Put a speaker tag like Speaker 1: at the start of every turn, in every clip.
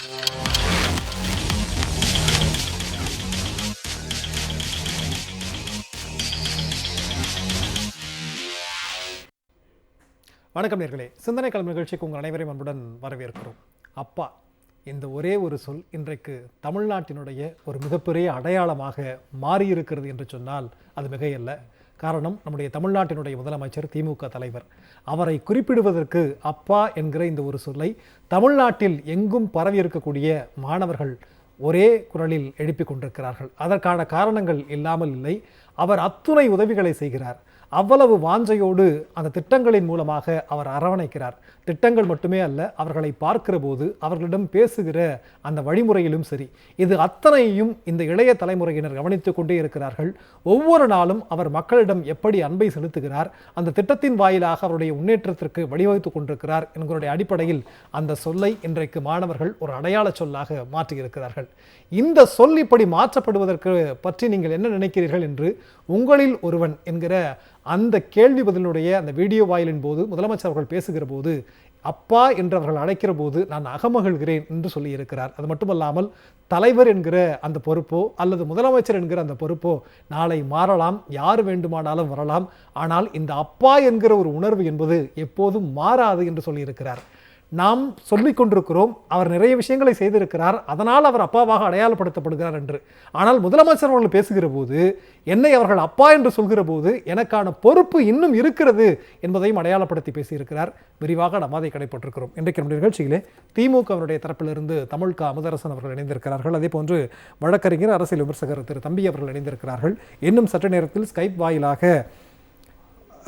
Speaker 1: வணக்கம் நேயர்களே, சிந்தனை களம் நிகழ்ச்சிக்கு உங்கள் அனைவரையும் அன்புடன் வரவேற்கிறோம். அப்பா, இந்த ஒரே ஒரு சொல் இன்றைக்கு தமிழ்நாட்டினுடைய ஒரு மிகப்பெரிய அடையாளமாக மாறியிருக்கிறது என்று சொன்னால் அது மிகையல்ல. காரணம், நம்முடைய தமிழ்நாட்டினுடைய முதலமைச்சர், திமுக தலைவர், அவரை குறிப்பிடுவதற்கு அப்பா என்கிற இந்த ஒரு சொல்லை தமிழ்நாட்டில் எங்கும் பரவி இருக்கக்கூடிய மாணவர்கள் ஒரே குரலில் எழுப்பிக் கொண்டிருக்கிறார்கள். அதற்கான காரணங்கள் இல்லாமல் இல்லை. அவர் அத்துணை உதவிகளை செய்கிறார். அவ்வளவு வாஞ்சையோடு அந்த திட்டங்களின் மூலமாக அவர் அரவணைக்கிறார். திட்டங்கள் மட்டுமே அல்ல, அவர்களை பார்க்கிற போது அவர்களிடம் பேசுகிற அந்த வழிமுறையிலும் சரி, இது அத்தனையும் இந்த இளைய தலைமுறையினர் கவனித்துக் கொண்டே இருக்கிறார்கள். ஒவ்வொரு நாளும் அவர் மக்களிடம் எப்படி அன்பை செலுத்துகிறார், அந்த திட்டத்தின் வாயிலாக அவருடைய முன்னேற்றத்திற்கு வழிவகுத்துக் கொண்டிருக்கிறார் என்கிற அடிப்படையில் அந்த சொல்லை இன்றைக்கு மாணவர்கள் ஒரு அடையாள சொல்லாக மாற்றியிருக்கிறார்கள். இந்த சொல் இப்படி மாற்றப்படுவதற்கு பற்றி நீங்கள் என்ன நினைக்கிறீர்கள் என்று உங்களில் ஒருவன் என்கிற அந்த கேள்வி பதிலுடைய அந்த வீடியோ வாயிலின் போது முதலமைச்சர் அவர்கள் பேசுகிற போது அப்பா என்று அவர்கள் அழைக்கிற போது நான் அகமகிழ்கிறேன் என்று சொல்லியிருக்கிறார். அது மட்டுமல்லாமல் தலைவர் என்கிற அந்த பொறுப்போ அல்லது முதலமைச்சர் என்கிற அந்த பொறுப்போ நாளை மாறலாம், யார் வேண்டுமானாலும் வரலாம், ஆனால் இந்த அப்பா என்கிற ஒரு உணர்வு என்பது எப்போதும் மாறாது என்று சொல்லியிருக்கிறார். நாம் சொல்லிக் கொண்டிருக்கிறோம் அவர் நிறைய விஷயங்களை செய்திருக்கிறார், அதனால் அவர் அப்பாவாக அடையாளப்படுத்தப்படுகிறார் என்று. ஆனால் முதலமைச்சர் அவர்கள் பேசுகிற போது, என்னை அவர்கள் அப்பா என்று சொல்கிற போது எனக்கான பொறுப்பு இன்னும் இருக்கிறது என்பதையும் அடையாளப்படுத்தி பேசியிருக்கிறார். விரிவாக நாம் அதை கடைப்பட்டிருக்கிறோம். இன்றைக்கு நம்முடைய நிகழ்ச்சியிலே திமுகவினுடைய தரப்பிலிருந்து தமிழ்கா அமுதரசன் அவர்கள் இணைந்திருக்கிறார்கள். அதே போன்று வழக்கறிஞர், அரசியல் விமர்சகர் திரு தம்பி அவர்கள் இணைந்திருக்கிறார்கள். இன்னும் சற்று நேரத்தில் ஸ்கைப் வாயிலாக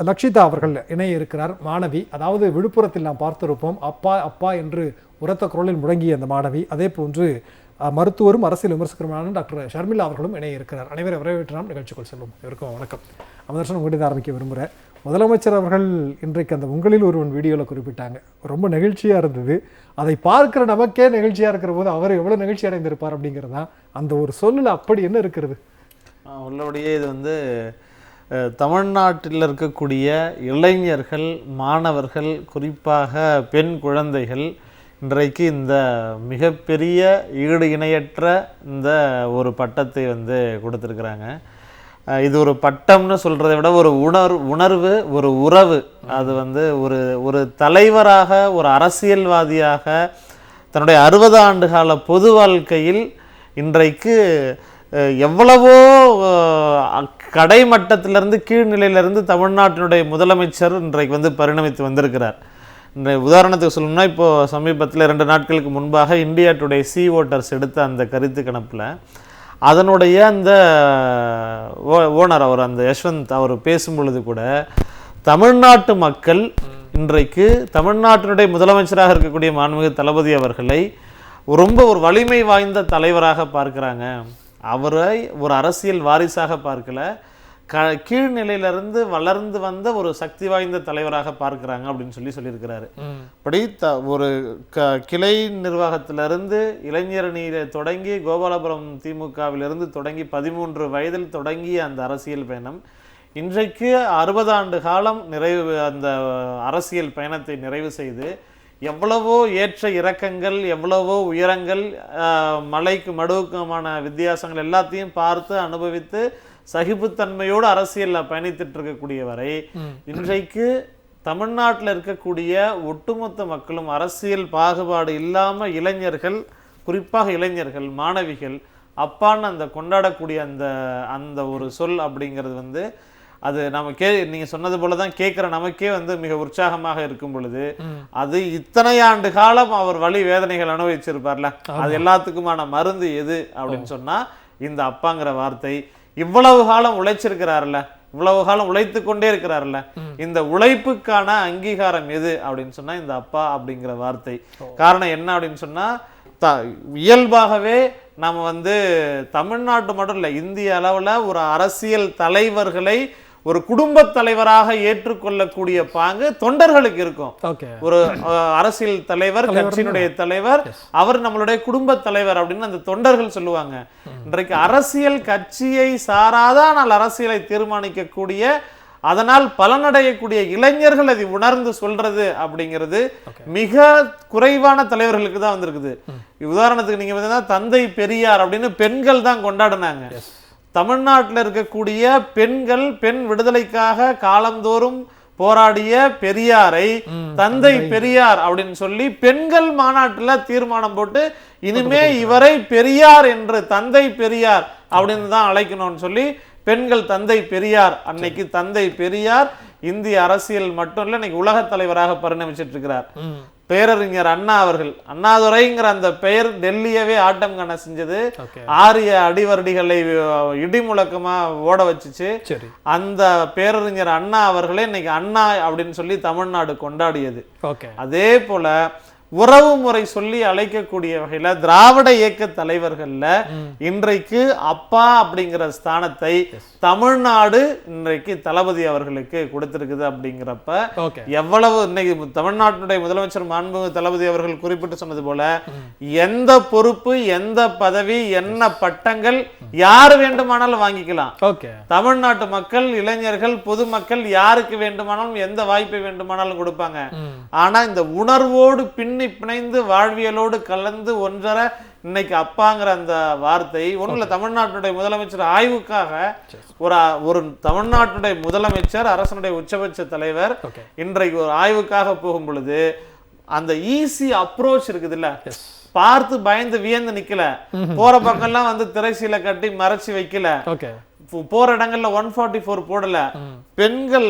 Speaker 1: லக்ஷிதா அவர்கள் இணைய இருக்கிறார். மாணவி, அதாவது விழுப்புரத்தில் நாம் பார்த்திருப்போம் அப்பா அப்பா என்று உரத்த குரலில் முழங்கிய அந்த மாணவி. அதே போன்று மருத்துவரும் அரசியல் விமர்சகருமான டாக்டர் ஷர்மிளா அவர்களும் இணைய இருக்கிறார். அனைவரும் வரவேற்று நாம் நிகழ்ச்சிக்குள் செல்வோம். இவருக்கும் வணக்கம். அமுதரசன், உங்கள்கிட்ட ஆரம்பிக்க விரும்புகிறேன். முதலமைச்சர் அவர்கள் இன்றைக்கு அந்த உங்களில் ஒருவன் வீடியோவில் குறிப்பிட்டாங்க, ரொம்ப நெகிழ்ச்சியாக இருந்தது. அதை பார்க்கிற நமக்கே நெகிழ்ச்சியாக இருக்கிற போது அவர் எவ்வளோ நெகிழ்ச்சி அடைந்திருப்பார் அப்படிங்கிறது தான் அந்த ஒரு சொல்லில் அப்படி என்ன இருக்கிறது.
Speaker 2: உள்ளபடியே இது தமிழ்நாட்டில் இருக்கக்கூடிய இளைஞர்கள், மாணவர்கள், குறிப்பாக பெண் குழந்தைகள் இன்றைக்கு இந்த மிகப்பெரிய ஈடு இணையற்ற இந்த ஒரு பட்டத்தை கொடுத்துருக்குறாங்க. இது ஒரு பட்டம்னு சொல்கிறத விட ஒரு உணர்வு, ஒரு உறவு. அது ஒரு தலைவராக, ஒரு அரசியல்வாதியாக தன்னுடைய 60 ஆண்டு கால பொது வாழ்க்கையில் இன்றைக்கு எவ்வளவோ கடைமட்டத்திலிருந்து கீழ்நிலையிலிருந்து தமிழ்நாட்டினுடைய முதலமைச்சர் இன்றைக்கு பரிணமித்து வந்திருக்கிறார். உதாரணத்துக்கு சொல்லணும்னா, இப்போது சமீபத்தில் 2 நாட்களுக்கு முன்பாக இந்தியா டுடே சி ஓட்டர்ஸ் எடுத்த அந்த கருத்து கணிப்பில் அதனுடைய அந்த ஓனர் அவர் அந்த யஷ்வந்த் அவர் பேசும் பொழுது கூட தமிழ்நாட்டு மக்கள் இன்றைக்கு தமிழ்நாட்டினுடைய முதலமைச்சராக இருக்கக்கூடிய மாண்புமிகு தளபதி அவர்களை ரொம்ப ஒரு வலிமை வாய்ந்த தலைவராக பார்க்குறாங்க. அவரை ஒரு அரசியல் வாரிசாக பார்க்கல, கீழ்நிலையிலிருந்து வளர்ந்து வந்த ஒரு சக்தி வாய்ந்த தலைவராக பார்க்கிறாங்க அப்படின்னு சொல்லியிருக்கிறாரு. அப்படி ஒரு கிளை நிர்வாகத்திலிருந்து இளைஞரணியில தொடங்கி கோபாலபுரம் திமுகவிலிருந்து தொடங்கி 13 வயதில் தொடங்கிய அந்த அரசியல் பயணம் இன்றைக்கு 60 ஆண்டு காலம் அந்த அரசியல் பயணத்தை நிறைவு செய்து எவ்வளவோ ஏற்ற இறக்கங்கள், எவ்வளவோ உயரங்கள், மலைக்கு மடுவுக்குமான வித்தியாசங்கள் எல்லாத்தையும் பார்த்து அனுபவித்து சகிப்புத்தன்மையோடு அரசியலில் பயணித்துட்டு இருக்கக்கூடியவரை இன்றைக்கு தமிழ்நாட்டில் இருக்கக்கூடிய ஒட்டுமொத்த மக்களும் அரசியல் பாகுபாடு இல்லாமல் இளைஞர்கள், குறிப்பாக இளைஞர்கள், மாணவிகள் அப்பான்னு அந்த கொண்டாடக்கூடிய அந்த ஒரு சொல் அப்படிங்கிறது அது நம்ம நீங்க சொன்னது போலதான் கேட்கிற நமக்கே மிக உற்சாகமாக இருக்கும் பொழுது, அது இத்தனை ஆண்டு காலம் அவர் வலி வேதனைகள் அனுபவிச்சிருப்பார்ல, அது எல்லாத்துக்குமான மருந்து எது அப்படின்னு சொன்னா இந்த அப்பாங்கிற வார்த்தை. இவ்வளவு காலம் உழைச்சிருக்கிறார்ல, இவ்வளவு காலம் உழைத்து கொண்டே இருக்கிறார்ல, இந்த உழைப்புக்கான அங்கீகாரம் எது அப்படின்னு சொன்னா இந்த அப்பா அப்படிங்கிற வார்த்தை. காரணம் என்ன அப்படின்னு சொன்னா, இயல்பாகவே நம்ம தமிழ்நாட்டு மட்டும் இல்லை, இந்திய அளவுல ஒரு அரசியல் தலைவர்களை ஒரு குடும்ப தலைவராக ஏற்றுக்கொள்ளக்கூடிய பாங்கு தொண்டர்களுக்கு இருக்கும். ஒரு அரசியல் தலைவர், கட்சியினுடைய தலைவர், அவர் நம்மளுடைய குடும்ப தலைவர் அப்படின்னு அந்த தொண்டர்கள் சொல்லுவாங்க. இன்றைக்கு அரசியல் கட்சியை சாராத ஆனால் அரசியலை தீர்மானிக்கக்கூடிய அதனால் பலனடையக்கூடிய இளைஞர்கள் அதை உணர்ந்து சொல்றது அப்படிங்கிறது மிக குறைவான தலைவர்களுக்கு தான் வந்திருக்குது. உதாரணத்துக்கு நீங்க பார்த்தீங்கன்னா தந்தை பெரியார் அப்படின்னு பெண்கள் தான் கொண்டாடினாங்க. தமிழ்நாட்டில் இருக்கக்கூடிய பெண்கள் பெண் விடுதலைக்காக காலந்தோறும் போராடிய பெரியாரை தந்தை பெரியார் அப்படின்னு சொல்லி பெண்கள் மாநாட்டுல தீர்மானம் போட்டு இனிமே இவரை பெரியார் என்று தந்தை பெரியார் அப்படின்னு தான் அழைக்கணும்னு சொல்லி பெண்கள் தந்தை பெரியார், அன்னைக்கு தந்தை பெரியார் இந்திய அரசியல் மட்டும் இல்ல இன்னைக்கு உலக தலைவராக பரிணமிச்சிட்டு இருக்கிறார். பேரறிஞர் அண்ணா அவர்கள், அண்ணாதுரைங்கிற அந்த பெயர் டெல்லியவே ஆட்டம் காண செஞ்சது. ஆரிய அடிவருடிகளை இடிமுழக்கமா ஓட வச்சுச்சு. அந்த பேரறிஞர் அண்ணா அவர்களே இன்னைக்கு அண்ணா அப்படின்னு சொல்லி தமிழ்நாடு கொண்டாடியது. அதே போல உறவு முறை சொல்லி அழைக்கக்கூடிய வகையில திராவிட இயக்க தலைவர்கள்ல இன்றைக்கு அப்பா அப்படிங்கிற ஸ்தானத்தை தமிழ்நாடு இன்றைக்கு தளபதி அவர்களுக்கு கொடுத்திருக்குது. அப்படிங்கிறப்ப எவ்வளவு இன்னைக்கு தமிழ்நாட்டினுடைய முதலமைச்சர் மாண்புமிகு தளபதி அவர்கள் குறிப்பிட்டு சொன்னது போல எந்த பொறுப்பு எந்த பதவி என்ன பட்டங்கள் யாரு வேண்டுமானாலும் வாங்கிக்கலாம். தமிழ்நாட்டு மக்கள் இளைஞர்கள் பொதுமக்கள் யாருக்கு வேண்டுமானாலும் எந்த வாய்ப்பை வேண்டுமானாலும் கொடுப்பாங்க. ஆனா இந்த உணர்வோடு பிணைந்து வாழ்வியலோடு கலந்து ஒன்றரை இன்னைக்கு அப்பாங்கிற அந்த வார்த்தை ஒண்ணுல தமிழ்நாட்டுடைய முதலமைச்சர் ஆய்வுக்காக ஒரு தமிழ்நாட்டுடைய முதலமைச்சர் அரசனுடைய உச்சபட்ச தலைவர் இன்றைக்கு ஒரு ஆய்வுக்காக போகும் பொழுது அந்த ஈஸி அப்ரோச் இருக்குது இல்ல, பார்த்து பயந்து வியந்து நிக்கல, போற பக்கம்லாம் வந்து திரைசீலை கட்டி மறைச்சு வைக்கல, போற இடங்கள்ல 144 போடல, பெண்கள்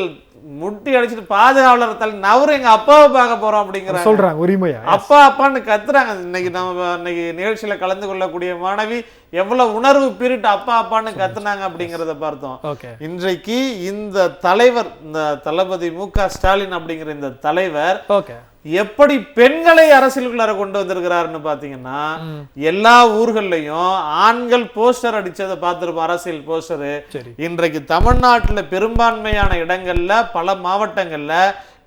Speaker 2: முட்டி அடிச்சுட்டு பாதுகாவலர் தள்ளி நவரு எங்க அப்பாவை பார்க்க போறோம் அப்படிங்கிற சொல்றாங்க உரிமையா அப்பா அப்பான்னு கத்துறாங்க. இன்னைக்கு நம்ம இன்னைக்கு நிகழ்ச்சியில கலந்து கொள்ளக்கூடிய மாணவி எவ்வளவு உணர்வு பீரிட்டு அப்பா அப்பான்னு கத்துனாங்க அப்படிங்கிறத பார்த்தோம். இன்றைக்கு இந்த தலைவர், இந்த தளபதி மு.க. ஸ்டாலின் அப்படிங்கிற இந்த தலைவர் எப்படி பெண்களை அரசியலுக்குள்ளார கொண்டு வந்திருக்கிறாருன்னு பாத்தீங்கன்னா எல்லா ஊர்கள்லயும் ஆண்கள் போஸ்டர் அடிச்சதை பார்த்திருப்போம். அரசியல் போஸ்டரு இன்றைக்கு தமிழ்நாட்டுல பெரும்பான்மையான இடங்கள்ல பல மாவட்டங்கள்ல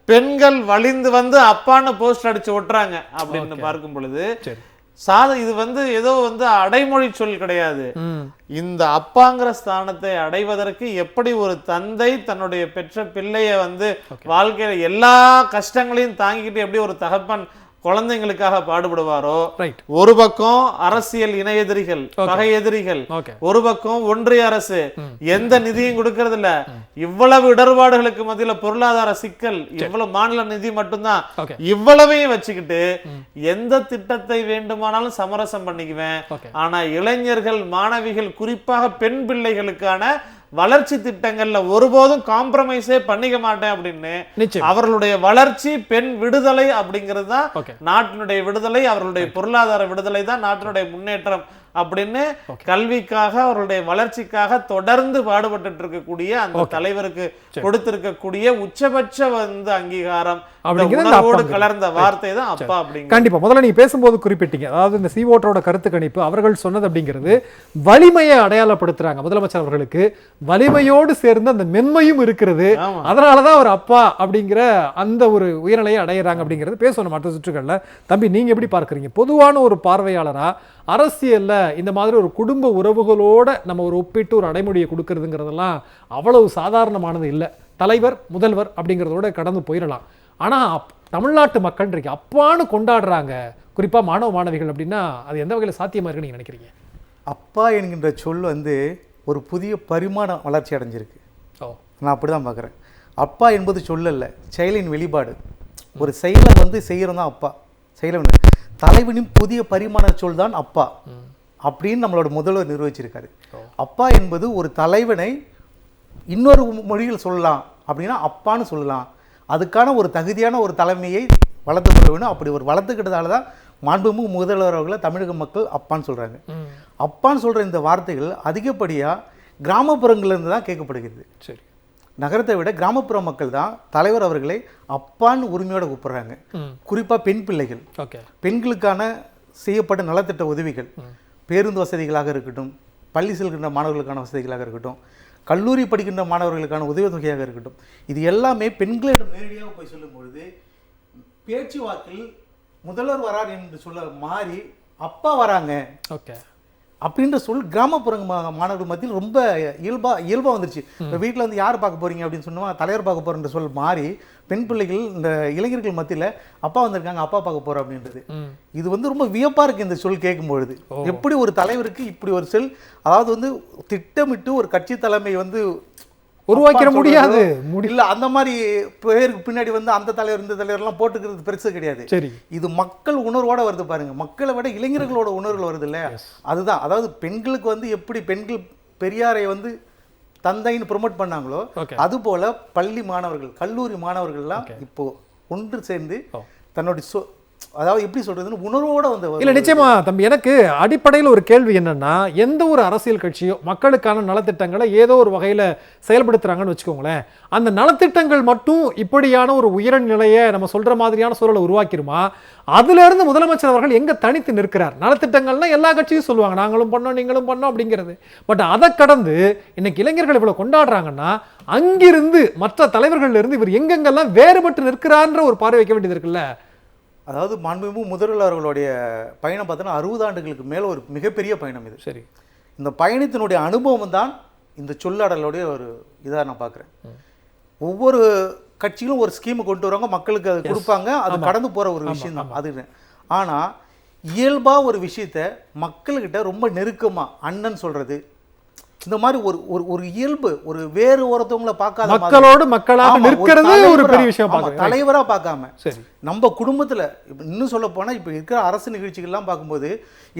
Speaker 2: பெண்கள் வலிந்து வந்து அப்பான்னு போஸ்டர் அடிச்சு ஒட்டுறாங்க அப்படின்னு பார்க்கும் பொழுது இது வந்து ஏதோ வந்து அடைமொழி சொல் கிடையாது. இந்த அப்பாங்கிற ஸ்தானத்தை அடைவதற்கு எப்படி ஒரு தந்தை தன்னுடைய பெற்ற பிள்ளைய வந்து வாழ்க்கையில எல்லா கஷ்டங்களையும் தாங்கிக்கிட்டு எப்படி ஒரு தகப்பன் குழந்தைங்களுக்காக பாடுபடுவாரோ, ஒரு பக்கம் அரசியல் இணை எதிரிகள் பகை எதிரிகள், ஒரு பக்கம் ஒன்றிய அரசு எந்த நிதியும் கொடுக்கறது இல்ல, இவ்வளவு இடர்பாடுகளுக்கு மத்தியில பொருளாதார சிக்கல், இவ்வளவு மாநில நிதி மட்டும்தான், இவ்வளவையும் வச்சுக்கிட்டு எந்த திட்டத்தை வேண்டுமானாலும் சமரசம் பண்ணிக்குவேன், ஆனா இளைஞர்கள் மாணவிகள் குறிப்பாக பெண் பிள்ளைகளுக்கான வளர்ச்சி திட்டங்கள்ல ஒருபோதும் காம்ப்ரமைஸே பண்ணிக்க மாட்டேன் அப்படின்னு அவர்களுடைய வளர்ச்சி பெண் விடுதலை அப்படிங்கிறது தான் நாட்டினுடைய விடுதலை, அவர்களுடைய பொருளாதார விடுதலை தான் நாட்டினுடைய முன்னேற்றம் அப்படின்னு கல்விக்காக அவர்களுடைய வளர்ச்சிக்காக தொடர்ந்து பாடுபட்டு இருக்கக்கூடிய அந்த தலைவருக்கு கொடுத்திருக்கக்கூடிய உச்சபட்ச வந்து அங்கீகாரம் கலர்ந்த வார்த்தை தான் அப்பா அப்படிங்க.
Speaker 1: கண்டிப்பா முதல்ல நீங்க பேசும்போது குறிப்பிட்டீங்க, அதாவது இந்த சி ஓட்டரோட கருத்து கணிப்பு அவர்கள் சொன்னது அப்படிங்கிறது வலிமையை அடையாளப்படுத்துறாங்க. முதலமைச்சர் அவர்களுக்கு வலிமையோடு சேர்ந்து அந்த மென்மையும் இருக்கிறது, அதனாலதான் அவர் அப்பா அப்படிங்கிற அந்த ஒரு உயர்நிலையை அடையிறாங்க அப்படிங்கிறது பேசணும் மற்ற சுற்றுகள்ல. தம்பி நீங்க எப்படி பார்க்கறீங்க? பொதுவான ஒரு பார்வையாளரா அரசியல்ல இந்த மாதிரி ஒரு குடும்ப உறவுகளோட நம்ம ஒரு ஒப்பிட்டு ஒரு அடைமொழியை கொடுக்கறதுங்கிறதெல்லாம் அவ்வளவு சாதாரணமானது இல்லை. தலைவர் முதல்வர் அப்படிங்கிறதோட கடந்து போயிடலாம். ஆனா தமிழ்நாட்டு மக்கள் இன்றைக்கு அப்பான்னு கொண்டாடுறாங்க, குறிப்பா மாணவ மாணவிகள் அப்படின்னா அது எந்த வகையில் சாத்தியமா இருக்குன்னு நீங்க நினைக்கிறீங்க?
Speaker 3: அப்பா என்கின்ற சொல் வந்து ஒரு புதிய பரிமாண வளர்ச்சி அடைஞ்சிருக்கு. நான் அப்படிதான் பார்க்குறேன். அப்பா என்பது சொல்லல்ல, செயலின் வெளிப்பாடு. ஒரு செயலை வந்து செய்யறது தான் அப்பா. செயலை தலைவனின் புதிய பரிமாண சொல் தான் அப்பா அப்படின்னு நம்மளோட முதல்வர் நிர்வகிச்சிருக்காரு. அப்பா என்பது ஒரு தலைவனை இன்னொரு மொழியில் சொல்லலாம் அப்படின்னா அப்பான்னு சொல்லலாம். அதுக்கான ஒரு தகுதியான ஒரு தலைமையை வளர்த்து கொள்ள வேணும். அப்படி ஒரு வளர்த்துக்கிட்டதால தான் மாண்புமிகு முதல்வர் அவர்களை தமிழக மக்கள் அப்பான்னு சொல்கிறாங்க. அப்பான்னு சொல்கிற இந்த வார்த்தைகள் அதிகப்படியாக கிராமப்புறங்கள்லேருந்து தான் கேட்கப்படுகிறது. சரி, நகரத்தை விட கிராமப்புற மக்கள் தான் தலைவர் அவர்களை அப்பான்னு உரிமையோட கூப்பிடுறாங்க. குறிப்பாக பெண் பிள்ளைகள், பெண்களுக்கான செய்யப்பட்ட நலத்திட்ட உதவிகள், பேருந்து வசதிகளாக இருக்கட்டும், பள்ளி செல்கின்ற மாணவர்களுக்கான வசதிகளாக இருக்கட்டும், கல்லூரி படிக்கின்ற மாணவர்களுக்கான உதவித்தொகையாக இருக்கட்டும், இது எல்லாமே பெண்களிடம் நேரடியாக போய் சொல்லும் பொழுது பேச்சுவாக்கில் முதல்வர் வரார் என்று சொல்ல மாறி அப்பா வராங்க. அப்படின்ற சொல் கிராமப்புற மாணவர்கள் மத்தியில் ரொம்ப இயல்பா வந்துருச்சு. இப்போ வீட்டில் வந்து யார் பார்க்க போறீங்க அப்படின்னு சொன்னா தலைவர் பார்க்க போறன்ற சொல் மாறி பெண் பிள்ளைகள் இந்த இளைஞர்கள் மத்தியில் அப்பா வந்திருக்காங்க அப்பா பார்க்க போறோம் அப்படின்றது. இது வந்து ரொம்ப வியப்பா இருக்கு இந்த சொல் கேட்கும்பொழுது. எப்படி ஒரு தலைவருக்கு இப்படி ஒரு சொல், அதாவது வந்து திட்டமிட்டு ஒரு கட்சி தலைமை வந்து
Speaker 1: உருவாக்கிட முடியாது
Speaker 3: இல்ல அந்த மாதிரி பேருக்கு பின்னாடி வந்து அந்த தலைவர் இந்த தலைவர்லாம் போட்டுக்கிறது பெருசு கிடையாது.
Speaker 1: சரி,
Speaker 3: இது மக்கள் உணர்வோட வருது பாருங்க, மக்களை விட இளைஞர்களோட உணர்வுகள் வருது இல்லையா? அதுதான், அதாவது பெண்களுக்கு வந்து எப்படி பெண்கள் பெரியாரை வந்து தந்தைன்னு ப்ரொமோட் பண்ணாங்களோ அது போல பள்ளி மாணவர்கள் கல்லூரி மாணவர்கள்லாம் இப்போ ஒன்று சேர்ந்து தன்னுடைய அதாவது எப்படி சொல்றதுன்னு உணர்வோட வந்து
Speaker 1: இல்ல நிச்சயமா தம்பி. எனக்கு அடிப்படையில் ஒரு கேள்வி என்னன்னா, எந்த ஒரு அரசியல் கட்சியோ மக்களுக்கான நலத்திட்டங்களை ஏதோ ஒரு வகையில செயல்படுத்துறாங்கன்னு வச்சுக்கோங்களேன், அந்த நலத்திட்டங்கள் மட்டும் இப்படியான ஒரு உயர் நிலையை நம்ம சொல்ற மாதிரியான சூழலை உருவாக்கிருமா? அதுல இருந்து முதலமைச்சர் அவர்கள் எங்க தனித்து நிற்கிறார்? நலத்திட்டங்கள்னா எல்லா கட்சியும் சொல்லுவாங்க நாங்களும் பண்ணோம் நீங்களும் பண்ணோம் அப்படிங்கிறது. பட் அதை கடந்து இன்னைக்கு இளைஞர்கள் இவ்வளவு கொண்டாடுறாங்கன்னா அங்கிருந்து மற்ற தலைவர்கள் இருந்து இவர் எங்கெங்கெல்லாம் வேறுபட்டு நிற்கிறார்ன்ற ஒரு பார்வை வைக்க வேண்டியது இருக்குல்ல.
Speaker 3: அதாவது மாண்புமிகு முதல்வர் அவர்களுடைய பயணம் பார்த்தோன்னா 60 ஆண்டுகளுக்கு மேலே ஒரு மிகப்பெரிய பயணம் இது.
Speaker 1: சரி,
Speaker 3: இந்த பயணத்தினுடைய அனுபவம் தான் இந்த சொல்லாடலுடைய ஒரு இதாக நான் பார்க்குறேன். ஒவ்வொரு கட்சியிலும் ஒரு ஸ்கீமை கொண்டு வருவாங்க, மக்களுக்கு அது கொடுப்பாங்க, அது கடந்து போகிற ஒரு விஷயம் தான் அது. ஆனால் இயல்பாக ஒரு விஷயத்த மக்கள்கிட்ட ரொம்ப நெருக்கமாக அண்ணன் சொல்கிறது, இந்த மாதிரி ஒரு ஒரு இயல்பு, ஒரு வேறு ஒருத்தவங்களை பார்க்காத
Speaker 1: மக்களோடு மக்களாக நிற்கிறது ஒரு பெரிய விஷயம்.
Speaker 3: தலைவரா பார்க்காம
Speaker 1: சரி,
Speaker 3: நம்ம குடும்பத்துல இன்னும் சொல்ல போனா இப்ப இருக்கிற அரசு நிகழ்ச்சிகள்லாம் பார்க்கும்போது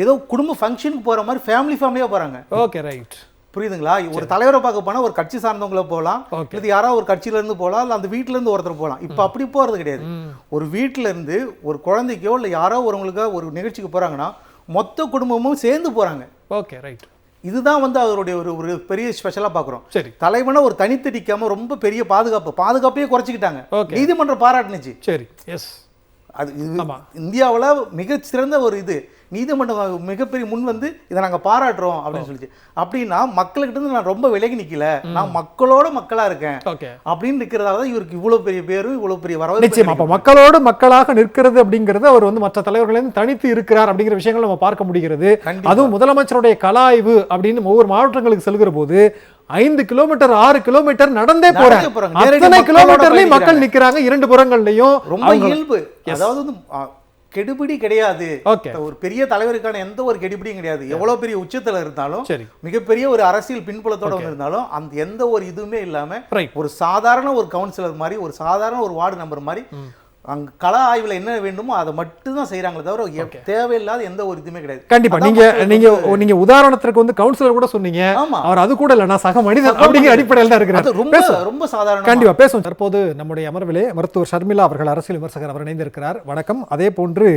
Speaker 3: ஏதோ குடும்ப ஃபங்க்ஷனுக்கு போற மாதிரி ஃபேமிலியா போறாங்க.
Speaker 1: ஓகே, ரைட்,
Speaker 3: புரியுதுங்களா? ஒரு தலைவரை பார்க்க போனா ஒரு கட்சி சார்ந்தவங்கள போகலாம், இது யாராவது ஒரு கட்சியில இருந்து போகலாம், இல்ல அந்த வீட்டுல இருந்து ஒருத்தர் போகலாம். இப்ப அப்படி போறது கிடையாது. ஒரு வீட்டுல இருந்து ஒரு குழந்தைக்கோ இல்ல யாரோ ஒருவங்களுக்கோ ஒரு நிகழ்ச்சிக்கு போறாங்கன்னா மொத்த குடும்பமும் சேர்ந்து போறாங்க.
Speaker 1: Okay, right.
Speaker 3: இதுதான் வந்து அவருடைய ஒரு பெரிய ஸ்பெஷலா பாக்குறோம்.
Speaker 1: சரி,
Speaker 3: தலைவனை ஒரு தனித்தடிக்காம ரொம்ப பெரிய பாதுகாப்பையே குறைச்சிக்கிட்டாங்க. நீதிமன்றம் பாராட்டுனுச்சு.
Speaker 1: சரி, எஸ்,
Speaker 3: அது இந்தியாவில் மிக சிறந்த ஒரு இது. நீதிமன்றம் மிகப்பெரிய முன் வந்து இதை நாங்க பாராட்டுறோம் அப்படின்னு சொல்லிச்சு. அப்படின்னா மக்கள்கிட்ட இருந்து நான் ரொம்ப விலகி நிக்கல, நான் மக்களோட மக்களா இருக்கேன் அப்படின்னு இருக்கிறதால தான் இவருக்கு இவ்வளவு பெரிய பேரும் இவ்வளவு பெரிய வரவு.
Speaker 1: நிச்சயமா அப்ப மக்களோடு மக்களாக நிற்கிறது அப்படிங்கிறது அவர் வந்து மற்ற தலைவர்களிருந்து தனித்து இருக்கிறார் அப்படிங்கிற விஷயங்கள் நம்ம பார்க்க முடிகிறது. அதுவும் முதலமைச்சருடைய கல ஆய்வு அப்படின்னு ஒவ்வொரு மாவட்டங்களுக்கு செல்கிற போது 5 கிலோமீட்டர் 6 கிலோமீட்டர் நடந்தே போறாங்க. அத்தனை கிலோமீட்டர்லயும் மக்கள் நிக்கிறாங்க, இரண்டு புறங்கள்லயும்.
Speaker 3: ரொம்ப இயல்பு, அதாவது கெடுபிடி கிடையாது. ஒரு பெரிய தலைவருக்கான எந்த ஒரு கெடுபிடியும் கிடையாது. எவ்வளவு பெரிய உச்சத்துல இருந்தாலும் மிகப்பெரிய ஒரு அரசியல் பின்புலத்தோட இருந்தாலும் அந்த எந்த ஒரு இதுவுமே இல்லாம ஒரு சாதாரண ஒரு கவுன்சிலர் மாதிரி, ஒரு சாதாரண ஒரு வார்டு நம்பர் மாதிரி அங்க கள ஆய்வுல என்ன வேண்டுமோ அதை மட்டும் தான் செய்யறாங்களே தவிர தேவையில்லாத எந்த ஒரு இதுவுமே கிடையாது.
Speaker 1: கண்டிப்பா நீங்க உதாரணத்துக்கு வந்து கவுன்சிலர் கூட சொன்னீங்க, அவர் அது கூட இல்ல, நான் சக மனிதன் அப்படிங்கிற அடிப்படையில் தான் இருக்கிறார்.
Speaker 3: ரொம்ப சாதாரண.
Speaker 1: கண்டிப்பா பேசுவோம். தற்போது நம்முடைய அமர்விலே மருத்துவர் ஷர்மிளா அவர்கள், அரசியல் விமர்சகர், அவர் இணைந்திருக்கிறார். வணக்கம். அதே போன்று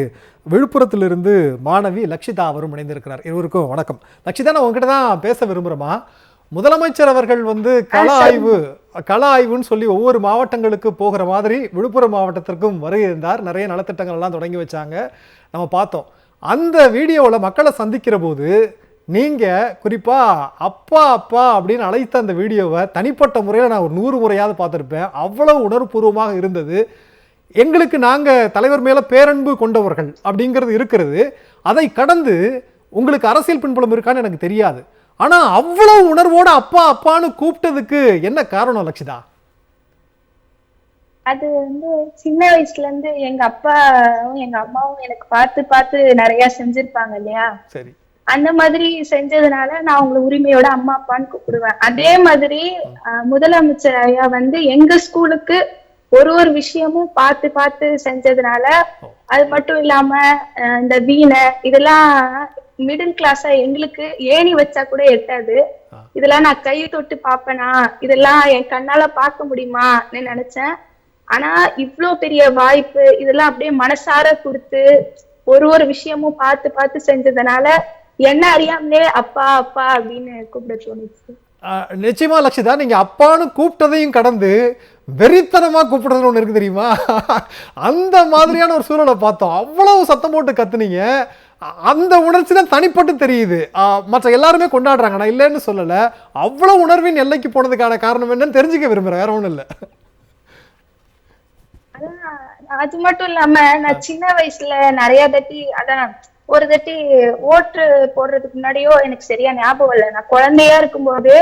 Speaker 1: விழுப்புரத்திலிருந்து மாணவி லக்ஷிதா அவரும் இணைந்திருக்கிறார். இருவருக்கும் வணக்கம். லக்ஷிதா, நான் உங்ககிட்ட தான் பேச விரும்புறேமா, முதலமைச்சர் அவர்கள் வந்து கள ஆய்வுன்னு சொல்லி ஒவ்வொரு மாவட்டங்களுக்கு போகிற மாதிரி விழுப்புரம் மாவட்டத்திற்கும் வருகிறார். நிறைய நலத்திட்டங்கள் எல்லாம் தொடங்கி வச்சாங்க, நம்ம பார்த்தோம். அந்த வீடியோவில் மக்களை சந்திக்கிற போது நீங்க குறிப்பா அப்பா அப்பா அப்படின்னு அழைத்த அந்த வீடியோவை தனிப்பட்ட முறையில் நான் ஒரு 100 முறையாவது பார்த்துருப்பேன். அவ்வளவு உணர்வுபூர்வமாக இருந்தது. எங்களுக்கு நாங்க தலைவர் மேல பேரன்பு கொண்டவர்கள் அப்படிங்கிறது இருக்கிறது. அதை கடந்து உங்களுக்கு அரசியல் பின்புலம் இருக்கான்னு எனக்கு தெரியாது. ஆனா அவ்வளவு உணர்வோட அப்பா அப்பான்னு கூப்பிட்டதுக்கு என்ன காரணம் லக்ஷிதா?
Speaker 4: அது வந்து சின்ன வயசுல இருந்து எங்க அப்பாவும் எங்க அம்மாவும் எனக்கு பார்த்து பார்த்து நிறைய செஞ்சிருப்பாங்க இல்லையா. சரி, அந்த மாதிரி செஞ்சதுனால நான் உங்களை உரிமையோட அம்மா அப்பான்னு கூப்பிடுவேன். அதே மாதிரி முதலமைச்சர் ஐயா வந்து எங்க ஸ்கூலுக்கு ஒரு விஷயமும் பார்த்து பார்த்து செஞ்சதுனால, அது மட்டும் இல்லாம இந்த வீணை இதெல்லாம் மிடில் கிளாஸா எங்களுக்கு ஏணி வச்சா கூட எட்டாது. இதெல்லாம் நான் கை தொட்டு பாப்பேனா, இதெல்லாம் என் கண்ணால பார்க்க முடியுமா நினைச்சேன். ஆனா இவ்ளோ பெரிய வாய்ப்பு இதெல்லாம் அப்படியே மனசார கொடுத்து ஒரு விஷயமும் பார்த்து பார்த்து செஞ்சதுனால என்ன அறியாமலே அப்பா அப்பா அப்படின்னு கூப்பிட தோணுச்சு.
Speaker 1: நிச்சயமா லக்ஷிதா, நீங்க அப்பான்னு கூப்பிட்டதையும் கடந்து வெறித்தனமா கூப்பிடுறதுன்னு ஒண்ணு இருக்கு தெரியுமா? அந்த மாதிரியான ஒரு சூழலை பார்த்தோம். அவ்வளவு சத்தம் போட்டு கத்துனீங்க. அந்த உணர்ச்சி தான் தனிப்பட்டு தெரியுது. மற்ற எல்லாருமே கொண்டாடுறாங்க, நான் இல்லைன்னு சொல்லல. அவ்வளவு உணர்வின் எல்லைக்கு போனதுக்கான காரணம் என்னன்னு தெரிஞ்சுக்க விரும்புறேன், வேற ஒண்ணும் இல்ல.
Speaker 4: அது மட்டும் இல்லாம நான் சின்ன வயசுல நிறைய தட்டி அதான் ஒரு தட்டி ஓட்டு போடுறதுக்கு முன்னாடியோ எனக்கு சரியா ஞாபகம் இல்லை, நான் குழந்தையா இருக்கும்போது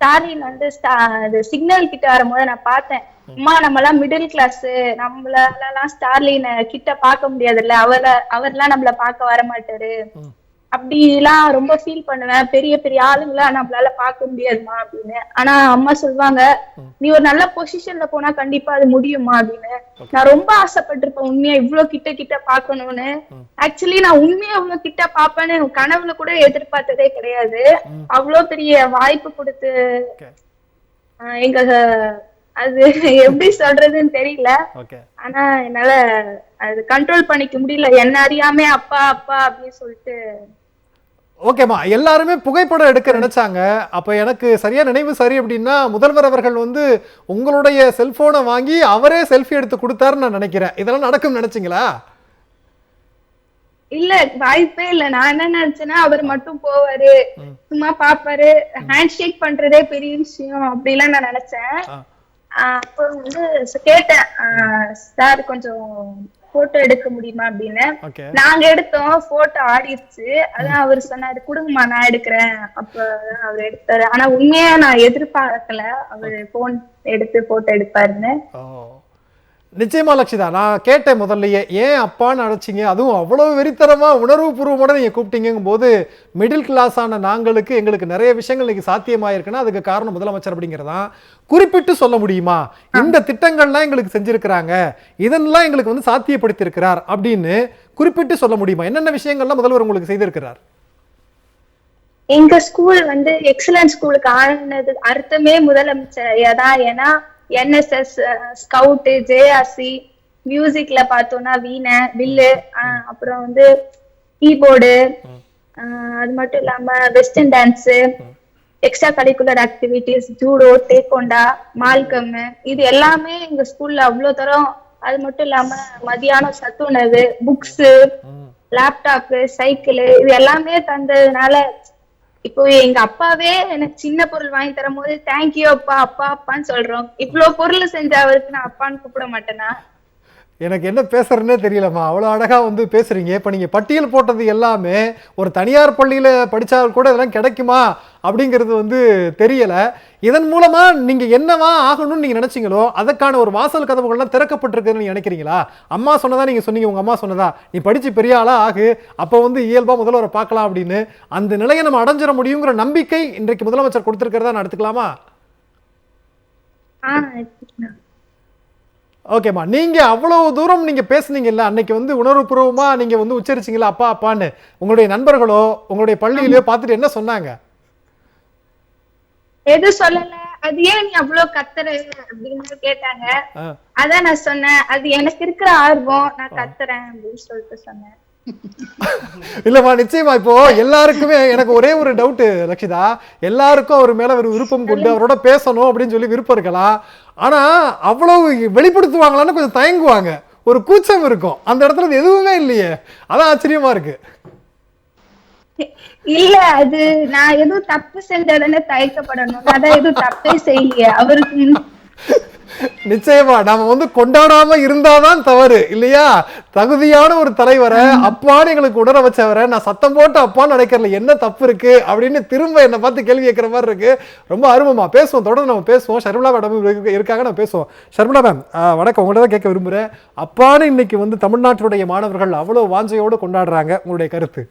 Speaker 4: ஸ்டாலின் வந்து சிக்னல் கிட்ட வரும்போது நான் பார்த்தேன், அம்மா நம்ம எல்லாம் மிடில் கிளாஸ், நம்மளால ஸ்டாலின் கிட்ட பார்க்க முடியாதுல்ல, அவர்லாம் நம்மள பார்க்க வர மாட்டாரு அப்படிலாம் ரொம்ப ஃபீல் பண்ணுவேன். பெரிய பெரிய ஆளுங்களா நம்மளால பார்க்க முடியாதுமா அப்படின்னு. ஆனா அம்மா சொல்லுவாங்க, நீ ஒரு நல்ல பொசிஷன்ல போனா கண்டிப்பா அது முடியுமா அப்படின்னு. நான் ரொம்ப ஆசைப்பட்டிருப்பேன் உண்மையா இவ்வளவு கிட்ட கிட்ட பாக்கணும்னு. ஆக்சுவலி நான் உண்மையா அவ்வளவு கிட்ட பாப்பேன்னு கனவுல கூட எதிர்பார்த்ததே கிடையாது. அவ்வளவு பெரிய வாய்ப்பு கொடுத்து எங்க அது எப்படி சொல்றதுன்னு தெரியல. ஆனா என்னால அது கண்ட்ரோல் பண்ணிக்க முடியல, என்ன அறியாம அப்பா அப்பா அப்படின்னு சொல்லிட்டு.
Speaker 1: ஓகேம்மா, எல்லாருமே புகைப்படம் எடுக்க நினைச்சாங்க. அப்ப எனக்கு சரியா நினைவு சரி அப்படின்னா முதல்வர் அவர்கள் வந்து உங்களுடைய செல்போனை வாங்கி அவரே செல்ஃபி எடுத்து கொடுத்தாருன்னு நான் நினைக்கிறேன். இதெல்லாம் நடக்கும் நினைச்சீங்களா?
Speaker 4: இல்ல, வாய்ப்பே இல்ல. நான் என்ன நினைச்சேன்னா அவர் மட்டும் போவாரு, சும்மா பாப்பாரு, ஹேண்ட் ஷேக் பண்றதே பெரிய விஷயம் அப்படிலாம் நான் நினைச்சேன். அப்போ வந்து கேட்டேன், சார் கொஞ்சம் போட்டோ எடுக்க முடியுமா அப்படின்னு. நாங்க எடுத்தோம், போட்டோ ஆடிடுச்சு. அதான் அவர் சொன்னாரு, குடுங்கம்மா நான் எடுக்கிறேன். அப்ப அவர் எடுத்தாரு. ஆனா உண்மையா நான் எதிர்பார்க்கல அவரு போன் எடுத்து போட்டோ எடுப்பாருன்னு.
Speaker 1: நிச்சயமா லக்ஷிதா, நான் கேட்டேன் முதல்லயே, ஏன் அப்பான்னு அழைச்சிங்க, அதுவும் அவ்வளவு வெறித்தனமா உணர்வு பூர்வமோட நீங்க கூப்பிட்டீங்கும் போது, மிடில் கிளாஸ் ஆன நாங்களுக்கு எங்களுக்கு நிறைய விஷயங்கள் இன்னைக்கு சாத்தியமாயிருக்குன்னா அதுக்கு காரணம் முதலமைச்சர் அப்படிங்கிறதான். குறிப்பிட்டு சொல்ல முடியுமா, இந்த திட்டங்கள்லாம் எங்களுக்கு செஞ்சிருக்கிறாங்க, இதெல்லாம் எங்களுக்கு வந்து சாத்தியப்படுத்தி இருக்கிறார் அப்படின்னு குறிப்பிட்டு சொல்ல முடியுமா? என்னென்ன விஷயங்கள்லாம் முதல்வர் உங்களுக்கு செய்திருக்கிறார்?
Speaker 4: எங்க ஸ்கூல் வந்து எக்ஸலன்ஸ் ஸ்கூலுக்கு ஆனது அர்த்தமே முதலமைச்சர் தான். ஏன்னா NSS, ஸ்கவுட், JRC, மியூசிக்ல பார்த்தோம்னா வீணை, வில்லு, அப்புறம் வந்து கீபோர்டு, அது மட்டும் இல்லாம western dance, extracurricular activities, judo, taekwondo, mallakhamb, இது எல்லாமே எங்க ஸ்கூல்ல அவ்வளவு தரம். அது மட்டும் இல்லாம மதியானம் சத்துணவு, புக்ஸ், லேப்டாப், சைக்கிள், இது எல்லாமே தந்ததுனால இப்போ எங்க அப்பாவே எனக்கு சின்ன பொருள் வாங்கி தரும் போது தேங்க்யூ அப்பா அப்பா அப்பான்னு சொல்றோம். இவ்வளவு பொருள் செஞ்ச அவருக்கு நான் அப்பான்னு கூப்பிட மாட்டேனா?
Speaker 1: எனக்கு என்ன பேசுறதுன்னே தெரியலம்மா, அவ்வளோ அழகா வந்து பேசுறீங்க. இப்போ நீங்க பட்டியல் போட்டது எல்லாமே ஒரு தனியார் பள்ளியில படிச்சால் கூட இதெல்லாம் கிடைக்குமா அப்படிங்கிறது வந்து தெரியல. இதன் மூலமா நீங்க என்னவா ஆகணும்னு நீங்க நினைச்சீங்களோ அதற்கான ஒரு வாசல் கதவுகள்லாம் திறக்கப்பட்டிருக்குன்னு நீங்க நினைக்கிறீங்களா? அம்மா சொன்னதா நீங்க சொன்னீங்க, உங்க அம்மா சொன்னதா நீ படிச்சு பெரிய ஆளா ஆகு, அப்போ வந்து இயல்பா முதல்வரை பார்க்கலாம் அப்படின்னு. அந்த நிலையை நம்ம அடைஞ்சிட முடியுங்கிற நம்பிக்கை இன்றைக்கு முதலமைச்சர் கொடுத்திருக்கிறதா நான் எடுத்துக்கலாமா? ஓகேம்மா, நீங்க அவ்வளவு தூரம் நீங்க பேசுனீங்கல்ல அன்னைக்கு வந்து உணர்வுபூர்வமா நீங்க வந்து உச்சரிச்சீங்களா அப்பா அப்பான்னு, உங்களுடைய நண்பர்களோ உங்களுடைய பள்ளியிலயோ பார்த்துட்டு என்ன சொன்னாங்க?
Speaker 4: எது சொல்லல. அது ஏன் நீ அவ்வளவு கத்துற அப்படின்னு கேட்டாங்க. அதான் நான் சொன்னேன், அது எனக்கு இருக்கிற ஆர்வம், நான் கத்துறேன் அப்படின்னு சொல்லிட்டு சொன்னேன்.
Speaker 1: இல்லம்மா, நிச்சயமா இப்போ எல்லாருக்குமே எனக்கு ஒரே ஒரு டவுட் லக்ஷிதா, எல்லாருக்கும் அவர் மேல ஒரு விருப்பம் கொண்டு அவரோட பேசணும் அப்படின்னு சொல்லி விருப்பம் இருக்கலாம். ஆனா அவ்வளவு வெளிப்படுத்துவாங்களான்னு கொஞ்சம் தயங்குவாங்க, ஒரு கூச்சம் இருக்கும். அந்த இடத்துல எதுவுமே இல்லையே, அதான் ஆச்சரியமா இருக்கு.
Speaker 4: இல்ல, அது நான் எதுவும் தப்பு செஞ்சதுன்னு தயக்கப்படணும், அதான் எதுவும் தப்பே செய்யலையே அவருக்கு.
Speaker 1: நிச்சயமா நாம வந்து கொண்டாடாம இருந்தாதான் தவறு இல்லையா? தகுதியான ஒரு தலைவரை அப்பான்னு எங்களுக்கு உணர வச்சவரை நான் சத்தம் போட்டு அப்பான்னு நினைக்கிறல, என்ன தப்பு இருக்கு அப்படின்னு திரும்ப என்னை பார்த்து கேள்வி கேட்கிற மாதிரி இருக்கு. ரொம்ப அருமமா பேசுவோம், தொடர்ந்து நம்ம பேசுவோம். ஷர்மிளா மேடம் இருக்காங்க, நம்ம பேசுவோம். ஷர்மிளா மேம் வணக்கம், உங்கள்ட்ட தான் கேட்க விரும்புறேன். அப்பான்னு இன்னைக்கு வந்து தமிழ்நாட்டுடைய மாணவர்கள் அவ்வளவு வாஞ்சையோடு கொண்டாடுறாங்க, உங்களுடைய கருத்து?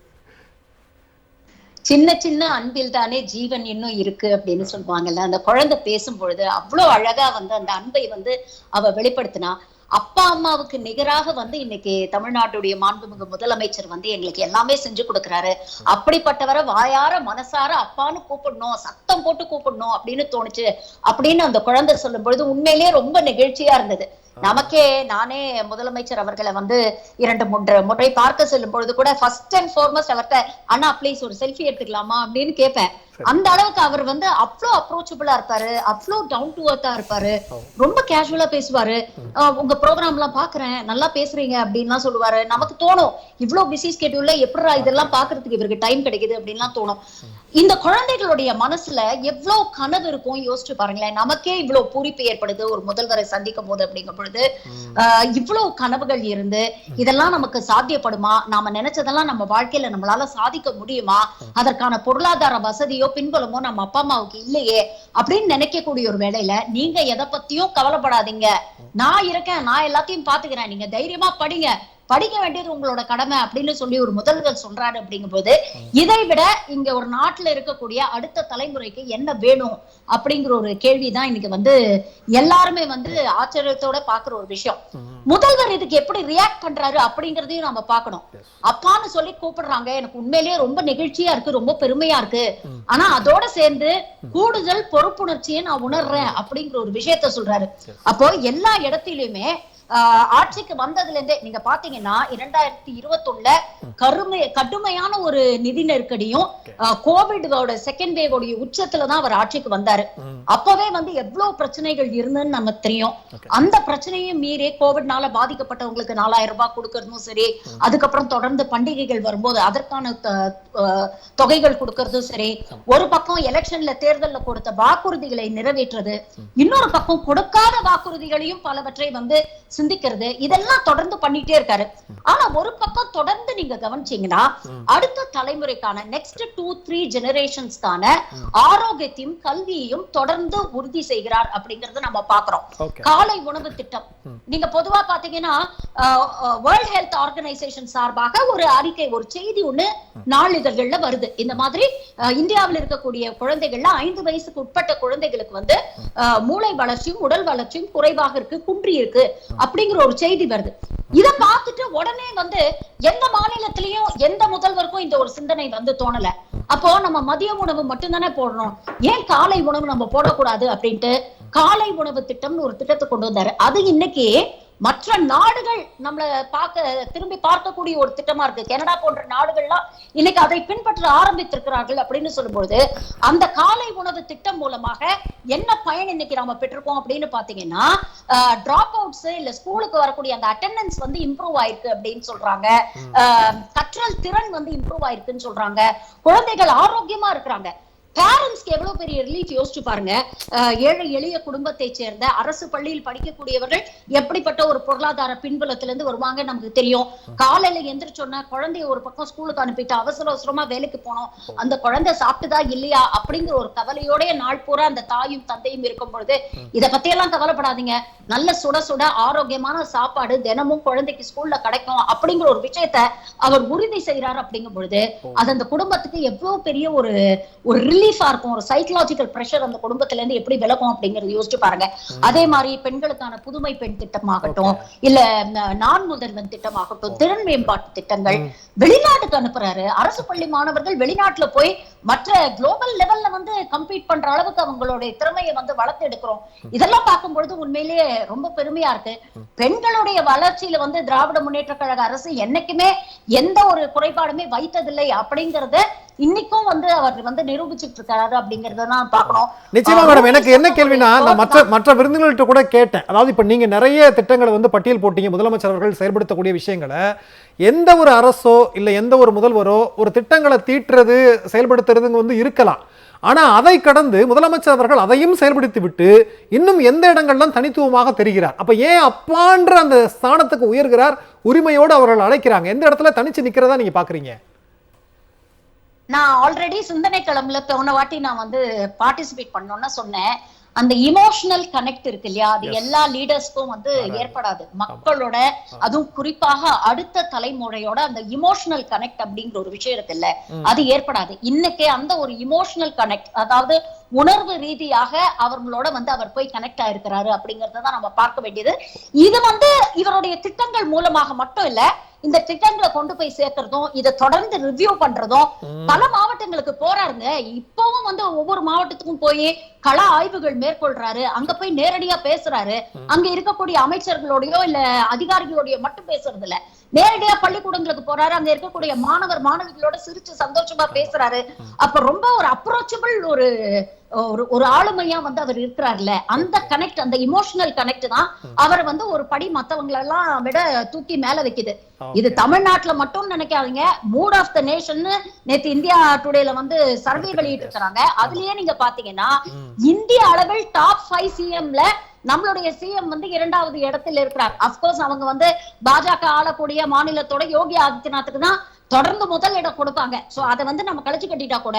Speaker 5: சின்ன சின்ன அன்பில் தானே ஜீவன் இன்னும் இருக்கு அப்படின்னு சொல்லுவாங்கல்ல. அந்த குழந்தை பேசும் பொழுது அவ்வளவு அழகா வந்து அந்த அன்பை வந்து அவ வெளிப்படுத்தினா. அப்பா அம்மாவுக்கு நிகராக வந்து இன்னைக்கு தமிழ்நாட்டுடைய மாண்புமிகு முதலமைச்சர் வந்து எங்களுக்கு எல்லாமே செஞ்சு கொடுக்குறாரு. அப்படிப்பட்டவரை வாயார மனசார அப்பான்னு கூப்பிடணும், சத்தம் போட்டு கூப்பிடணும் அப்படின்னு தோணுச்சு அப்படின்னு அந்த குழந்தை சொல்லும் பொழுது உண்மையிலேயே ரொம்ப நெகிழ்ச்சியா இருந்தது. நமக்கே நானே முதலமைச்சர் அவர்களை வந்து 2-3 முறை பார்க்க செல்லும் பொழுது கூட ஃபர்ஸ்ட் அண்ட் ஃபார்மஸ்ட் அவர்கிட்ட அண்ணா ப்ளீஸ் ஒரு செல்ஃபி எடுத்துக்கலாமா அப்படின்னு கேட்பேன். அந்த அளவுக்கு அவர் வந்து அவ்வளோ அப்ரோச்சபிளா இருப்பாரு, அவ்வளோ டவுன் டு எர்த்தா இருப்பாரு, ரொம்ப கேஷுவலா பேசுவாரு. உங்க ப்ரோக்ராம் எல்லாம் பாக்குறேன், நல்லா பேசுறீங்க அப்படின்லாம் சொல்லுவாரு. நமக்கு தோணும் இவ்வளவு பிஸி ஸ்கெட்யூல்ல எப்படா இதெல்லாம் பாக்குறதுக்கு இவருக்கு டைம் கிடைக்குது அப்படின்லாம் தோணும். இந்த குழந்தைகளுடைய மனசுல எவ்வளவு கனவு இருக்கும் யோசிச்சு பாருங்களேன். நமக்கே இவ்வளவு பூரிப்பு ஏற்படுது ஒரு முதல்வரை சந்திக்கும் போது அப்படிங்கும் பொழுது. இவ்வளவு கனவுகள் இருந்து இதெல்லாம் நமக்கு சாத்தியப்படுமா, நாம நினைச்சதெல்லாம் நம்ம வாழ்க்கையில நம்மளால சாதிக்க முடியுமா, அதற்கான பொருளாதார வசதியோ பின்புலமோ நம்ம அப்பா அம்மாவுக்கு இல்லையே அப்படின்னு நினைக்கக்கூடிய ஒரு வேளையில நீங்க எதை பத்தியும் கவலைப்படாதீங்க, நான் இருக்கேன், நான் எல்லாத்தையும் பாத்துக்கிறேன், நீங்க தைரியமா படிங்க, படிக்க வேண்டியது உங்களோட கடமை அப்படின்னு சொல்லி ஒரு முதல்வர் சொல்றாரு. அப்படிங்கும் போது இதை விட இங்க ஒரு நாட்டுல இருக்கக்கூடிய அடுத்த தலைமுறைக்கு என்ன வேணும் அப்படிங்கிற ஒரு கேள்விதான் இன்னைக்கு வந்து எல்லாருமே வந்து ஆச்சரியத்தோட பாக்குற ஒரு விஷயம். முதல்வர் இதுக்கு எப்படி ரியாக்ட் பண்றாரு அப்படிங்கறதையும் நம்ம பாக்கணும். அப்பான்னு சொல்லி கூப்பிடுறாங்க, எனக்கு உண்மையிலேயே ரொம்ப நெகிழ்ச்சியா இருக்கு, ரொம்ப பெருமையா இருக்கு. ஆனா அதோட சேர்ந்து கூடுதல் பொறுப்புணர்ச்சியை நான் உணர்றேன் அப்படிங்கிற ஒரு விஷயத்த சொல்றாரு. அப்போ எல்லா இடத்திலுமே ஆட்சிக்கு வந்ததுல இருந்தே நீங்க பாத்தீங்கன்னா 2021 கடுமையான ஒரு நிதி நெருக்கடியும் கோவிடோட செகண்ட் வேவோட உச்சத்துலதான் அவர் ஆட்சிக்கு வந்தாரு. அப்பவே வந்து எவ்வளவு பிரச்சனைகள் இருந்துன்னு நமக்கு தெரியும். அந்த பிரச்சனையும் மீறி கோவிட்னால பாதிக்கப்பட்டவங்களுக்கு 4000 ரூபாய் கொடுக்கறதும் சரி, அதுக்கப்புறம் தொடர்ந்து பண்டிகைகள் வரும்போது அதற்கான தொகைகள் கொடுக்கறதும் சரி, ஒரு பக்கம் எலெக்ஷன்ல தேர்தல்ல கொடுத்த வாக்குறுதிகளை நிறைவேற்றது, இன்னொரு பக்கம் கொடுக்காத வாக்குறுதிகளையும் பலவற்றை வந்து சிந்திக்கிறது, இதெல்லாம் தொடர்ந்து பண்ணிட்டே இருக்காரு. ஆனா ஒரு பக்கம் தொடர்ந்து நீங்க கவனிச்சீங்கன்னா அடுத்த தலைமுறைக்கான நெக்ஸ்ட் 2-3 ஜெனரேஷன்ஸ்க்கான ஆரோக்கியத்தையும் கல்வியையும் தொடர்ந்து உறுதி செய்கிறார் அப்படிங்கறத நம்ம பாக்குறோம். காலை உணவு திட்டம் நீங்க பொதுவா பாத்தீங்கன்னா வேர்ல்ட் ஹெல்த் ஆர்கனைசேஷன் சார்பாக ஒரு அறிக்கை, ஒரு செய்தி ஒண்ணு நாளிதழ்கள்ல வருது. இந்த மாதிரி இந்தியாவில் இருக்கக்கூடிய குழந்தைகள்ல 5 வயசுக்கு உட்பட்ட குழந்தைகளுக்கு வந்து மூளை வளர்ச்சியும் உடல் வளர்ச்சியும் குறைவாக இருக்கு, குன்றி இருக்கு அப்படிங்கிற ஒரு செய்தி வருது. இத பார்த்துட்டு உடனே வந்து எந்த மாநிலத்திலயும் எந்த முதல்வருக்கும் இந்த ஒரு சிந்தனை வந்து தோணல. அப்போ நம்ம மதிய உணவு மட்டும்தானே போடணும், ஏன் காலை உணவு நம்ம போடக்கூடாது அப்படின்ட்டு காலை உணவு திட்டம்னு ஒரு திட்டத்தை கொண்டு வந்தாரு. அது இன்னைக்கு மற்ற நாடுகள் நம்மள திரும்பி பார்க்கக்கூடிய ஒரு திட்டமா இருக்கு. கனடா போன்ற நாடுகள்லாம் இன்னைக்கு அதை பின்பற்ற ஆரம்பித்திருக்கிறார்கள் அப்படின்னு சொல்லும்போது அந்த காலை உணவு திட்டம் மூலமாக என்ன பயன் இன்னைக்கு நாம பெற்றிருக்கோம் அப்படின்னு பாத்தீங்கன்னா டிராப் அவுட்ஸ் இல்ல ஸ்கூலுக்கு வரக்கூடிய அந்த அட்டெண்டன்ஸ் வந்து இம்ப்ரூவ் ஆயிருக்கு அப்படின்னு சொல்றாங்க, கற்றல் திறன் வந்து இம்ப்ரூவ் ஆயிருக்குன்னு சொல்றாங்க, குழந்தைகள் ஆரோக்கியமா இருக்கிறாங்க. பேரண்ட்ஸ்க்கு எவ்வளவு பெரிய ரிலீஃப் யோசிச்சு பாருங்க. ஏழை எளிய குடும்பத்தை சேர்ந்த அரசு பள்ளியில் படிக்கக்கூடியவர்கள் எப்படிப்பட்ட ஒரு பொருளாதார பின்புலத்திலிருந்து வருவாங்க நமக்கு தெரியும். காலையில எந்திரிச்சோன்னா குழந்தைய ஒரு பக்கம் ஸ்கூலுக்கு அனுப்பிட்டு அவசர அவசரமா வேலைக்கு போனோம், அந்த குழந்தை சாப்பிட்டுதா இல்லையா அப்படிங்கிற ஒரு கவலையோட நாள் பூரா அந்த தாயும் தந்தையும் இருக்கும் பொழுது இதை பத்தியெல்லாம் கவலைப்படாதீங்க, நல்ல சுட சுட ஆரோக்கியமான சாப்பாடு தினமும் குழந்தைக்கு ஸ்கூல்ல கிடைக்கும் அப்படிங்கிற ஒரு விஷயத்த அவர் உறுதி செய்யறாரு. அப்படிங்கும் பொழுது அது அந்த குடும்பத்துக்கு எவ்வளவு பெரிய ஒரு ரிலீஃபா இருக்கும், ஒரு சைக்கலாஜிக்கல் பிரஷர் அந்த குடும்பத்துல இருந்து எப்படி விலகும் அப்படிங்கறது யோசிச்சு பாருங்க. அதே மாதிரி பெண்களுக்கான புதுமை பெண் திட்டமாகட்டும், இல்ல நான் முதல்வன் திட்டமாகட்டும், திறன் மேம்பாட்டு திட்டங்கள் வெளிநாட்டுக்கு அனுப்புறாரு. அரசு பள்ளி மாணவர்கள் வெளிநாட்டுல போய் மற்ற குளோபல் லெவல்ல வந்து கம்பீட் பண்ற அளவுக்கு அவங்களுடைய திறமையை வந்து வளர்த்து எடுக்கிறோம். இதெல்லாம் பார்க்கும் பொழுது உண்மையிலேயே ரொம்ப பெருமையா இருக்கு. பெண்களுடைய வளர்ச்சியில வந்து திராவிட முன்னேற்ற கழக அரசு என்னைக்குமே எந்த ஒரு குறைபாடுமே வைத்ததில்லை அப்படிங்கறத இன்னைக்கும் வந்து அவர் வந்து நிரூபிச்சுட்டு இருக்காரு அப்படிங்கறதான் பார்க்கணும்.
Speaker 1: நிச்சயமா மேடம், எனக்கு என்ன கேள்வினா நான் மற்ற விருந்தினர்கள்ட்ட கூட கேட்டேன். அதாவது இப்ப நீங்க நிறைய திட்டங்களை வந்து பட்டியல் போட்டீங்க, முதலமைச்சர் அவர்கள் செயல்படுத்தக்கூடிய விஷயங்களை. எந்த ஒரு அரசோ இல்ல எந்த ஒரு முதல்வரோ ஒரு திட்டங்களை தீட்டுறது செயல்படுத்துறதுங்க வந்து இருக்கலாம். ஆனா அதை கடந்து முதலமைச்சர் அவர்கள் அதையும் செயல்படுத்தி விட்டு இன்னும் எந்த இடங்கள்லாம் தனித்துவமாக தெரிகிறார். அப்ப ஏன் அப்பான்ற அந்த ஸ்தானத்துக்கு உயர்கிறார், உரிமையோடு அவர்கள் அழைக்கிறாங்க, எந்த இடத்துல தனிச்சு நிக்கிறதா நீங்க பாக்குறீங்க?
Speaker 5: நான் ஆல்ரெடி சிந்தனை களம்ல போன வாட்டி நான் வந்து பார்ட்டிசிபேட் பண்ணோம்னு சொன்னேன். அந்த இமோஷனல் கனெக்ட் இருக்கு இல்லையா, அது எல்லா லீடர்ஸ்க்கும் வந்து ஏற்படாது. மக்களோட அதுவும் குறிப்பாக அடுத்த தலைமுறையோட அந்த இமோஷனல் கனெக்ட் அப்படிங்கிற ஒரு விஷயம் இருக்குல்ல, அது ஏற்படாது. இன்னைக்கு அந்த ஒரு இமோஷனல் கனெக்ட், அதாவது உணர்வு ரீதியாக அவர்களோட வந்து அவர் போய் கனெக்ட் ஆயிருக்கிறாரு அப்படிங்கறதான் நம்ம பார்க்க வேண்டியது. இது வந்து இவருடைய திட்டங்கள் மூலமாக மட்டும் இல்ல, இந்த திட்டங்களை கொண்டு போய் சேர்க்கிறதும் இதை தொடர்ந்து ரிவ்யூ பண்றதும் பல மாவட்டங்களுக்கு போறாருங்க. இப்பவும் வந்து ஒவ்வொரு மாவட்டத்துக்கும் போய் கள ஆய்வுகள் மேற்கொள்றாரு, அங்க போய் நேரடியா பேசுறாரு. அங்க இருக்கக்கூடிய அமைச்சர்களோடயோ இல்ல அதிகாரிகளோடய மட்டும் பேசுறது இல்ல, நேரடியா பள்ளிக்கூடங்களுக்கு போறாரு, அங்க இருக்கக்கூடிய மாணவர் மாணவிகளோட சிரிச்சு சந்தோஷமா பேசுறாரு. அப்ப ரொம்ப ஒரு அப்ரோச்சபிள் ஒரு ஆளுமையா வந்து அவர் இருக்கிறார்ல, அந்த கனெக்ட், அந்த இமோஷனல் கனெக்ட் தான் அவர் வந்து ஒரு படி மத்தவங்களெல்லாம் விட தூக்கி மேல வைக்குது. இது தமிழ்நாட்டுல மட்டும் நினைக்காதீங்க, மூட் ஆஃப் த நேஷன் நேத்து இந்தியா டுடேல வந்து சர்வே வெளியிட்டு இருக்காங்க. அதுலயே நீங்க பாத்தீங்கன்னா இந்திய அளவில் டாப் 5 சிஎம்ல நம்மளுடைய சிஎம் வந்து 2வது இடத்தில் இருக்கிறார். அப்கோர்ஸ் அவங்க வந்து பாஜக ஆளக்கூடிய மாநிலத்தோட யோகி ஆதித்யநாத்துக்கு தான் தொடர்ந்து முதல் இடம் கொடுப்பாங்க. சோ அதை வந்து நம்ம கழிச்சு கட்டிட்டா கூட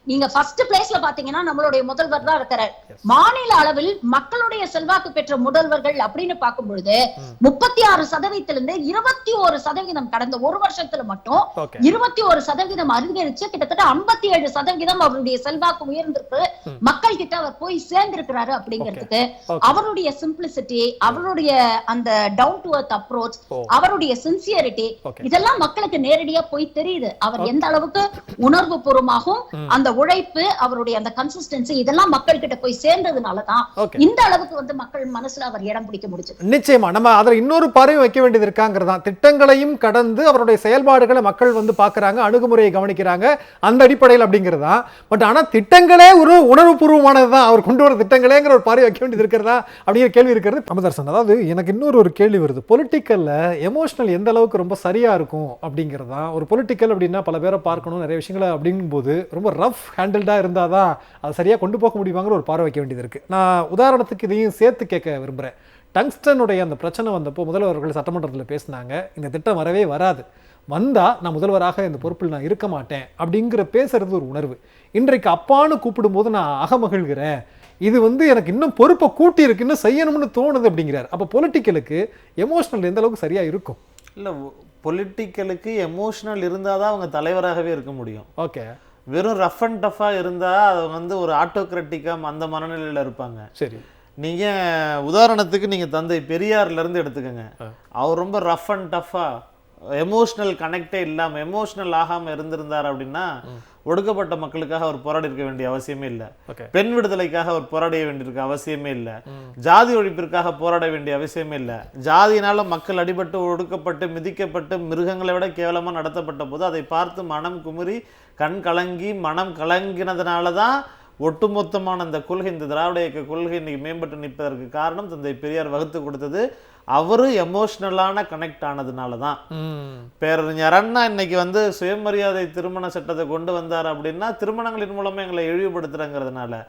Speaker 5: நீங்க ஃபர்ஸ்ட் பிளேஸ்ல பாத்தீங்கன்னா நம்மளுடைய முதல்வர் தான் இருக்கிறார். மாநில அளவில் மக்களுடைய செல்வாக்கு பெற்ற முதல்வர்கள் அப்படின்னு பார்க்கும் பொழுது 36% 21% கடந்த ஒரு வருஷத்துல மட்டும் 21% அதிகரிச்சு கிட்டத்தட்ட 57% அவருடைய செல்வாக்கு உயர்ந்திருக்கு. மக்கள் கிட்ட அவர் போய் சேர்ந்திருக்கிறாரு அப்படிங்கிறதுக்கு அவருடைய சிம்பிளிசிட்டி, அவருடைய அந்த டவுன் டு எர்த் அப்ரோச், அவருடைய சின்சியரிட்டி, இதெல்லாம் மக்களுக்கு நேரடியா போய் தெரியுது. அவர் எந்த அளவுக்கு உணர்வு பூர்வமாகவும் அந்த உழைப்பு, அவருடைய அந்த கன்சிஸ்டன்சி, இதெல்லாம் மக்கள் கிட்ட போய் சேர்ந்ததுனாலதான் இந்த அளவுக்கு வந்து மக்கள் மனசுல அவர் இடம் பிடிக்க முடிஞ்சது.
Speaker 1: நிச்சயமா நம்ம அதுல இன்னொரு பார்வை வைக்க வேண்டியது இருக்காங்கிறதா, திட்டங்களையும் கடந்து அவருடைய செயல்பாடுகளை மக்கள் வந்து பாக்குறாங்க, அணுகுமுறையை கவனிக்கிறாங்க, அந்த அடிப்படையில் அப்படிங்கிறதா. பட் ஆனா திட்டங்களே ஒரு உணர்வு பூர்வமானதுதான், அவர் கொண்டு வர திட்டங்களேங்கிற ஒரு பார்வை வைக்க வேண்டியது இருக்கிறதா அப்படிங்கிற கேள்வி இருக்கிறது. அமதர்சன், அதாவது எனக்கு இன்னொரு கேள்வி வருது, பொலிட்டிக்கல்ல எமோஷனல் எந்த அளவுக்கு ரொம்ப சரியா இருக்கும் அப்படிங்கிறதா. ஒரு பொலிட்டிக்கல் அப்படின்னா பல பேரை பார்க்கணும், நிறைய விஷயங்களை அப்படிங்கும்போது ரொம்ப ரஃப் ஹேண்டில்டாக இருந்தால் தான் அதை சரியாக கொண்டு போக முடியுமாங்கிற ஒரு பார்வை வைக்க வேண்டியது இருக்குது. நான் உதாரணத்துக்கு இதையும் சேர்த்து கேட்க விரும்புகிறேன். டங்ஸ்டனுடைய அந்த பிரச்சனை வந்தப்போ முதல்வர்கள் சட்டமன்றத்தில் பேசினாங்க, இந்த திட்டம் வரவே வராது, வந்தால் நான் முதல்வராக இந்த பொறுப்பில் நான் இருக்க மாட்டேன் அப்படிங்கிற பேசுறது ஒரு உணர்வு. இன்றைக்கு அப்பான்னு கூப்பிடும்போது நான் அகமகிழ்கிறேன், இது வந்து எனக்கு இன்னும் பொறுப்பை கூட்டி இருக்கு, இன்னும் செய்யணும்னு தோணுது அப்படிங்கிறார். அப்போ பொலிட்டிக்கலுக்கு எமோஷனல் எந்த அளவுக்கு சரியாக இருக்கும்?
Speaker 2: இல்லை, பொலிட்டிக்கலுக்கு எமோஷனல் இருந்தால் தான் அவங்க தலைவராகவே இருக்க முடியும்.
Speaker 1: ஓகே,
Speaker 2: வெறும் ரஃப் அண்ட் டஃப்பாக இருந்தால் அது வந்து ஒரு ஆட்டோக்ராட்டிக்காக அந்த மனநிலையில் இருப்பாங்க.
Speaker 1: சரி,
Speaker 2: நீங்கள் உதாரணத்துக்கு நீங்கள் தந்தை பெரியார்லேருந்து எடுத்துக்கோங்க. அவர் ரொம்ப ரஃப் அண்ட் டஃப்பாக எமோஷ்னல் கனெக்டே இல்லாமல் எமோஷ்னல் ஆகாமல் இருந்திருந்தார் அப்படின்னா ஒடுக்கப்பட்ட மக்களுக்காக அவர் போராடி இருக்க வேண்டிய அவசியமே இல்லை. பெண் விடுதலைக்காக அவர் போராட வேண்டியிருக்க அவசியமே இல்லை. ஜாதி ஒழிப்பிற்காக போராட வேண்டிய அவசியமே இல்லை. ஜாதியினால மக்கள் அடிபட்டு ஒடுக்கப்பட்டு மிதிக்கப்பட்டு மிருகங்களை விட கேவலமாக நடத்தப்பட்ட போது அதை பார்த்து மனம் குமுறி கண் கலங்கி மனம் கலங்கினதுனால தான் ஒட்டுமொத்தமான அந்த கொள்கை, இந்த திராவிட இயக்க கொள்கை இன்னைக்கு மேம்பட்டு நிற்பதற்கு காரணம் தந்தை பெரியார் வகுத்து கொடுத்தது. அவரு எமோஷ்னலான கனெக்ட் ஆனதுனால தான். பேரறிஞர் அண்ணா இன்னைக்கு வந்து சுயமரியாதை திருமண சட்டத்தை கொண்டு வந்தார் அப்படின்னா திருமணங்களின் மூலமா எங்களை இழிவுபடுத்துறங்கிறதுனால.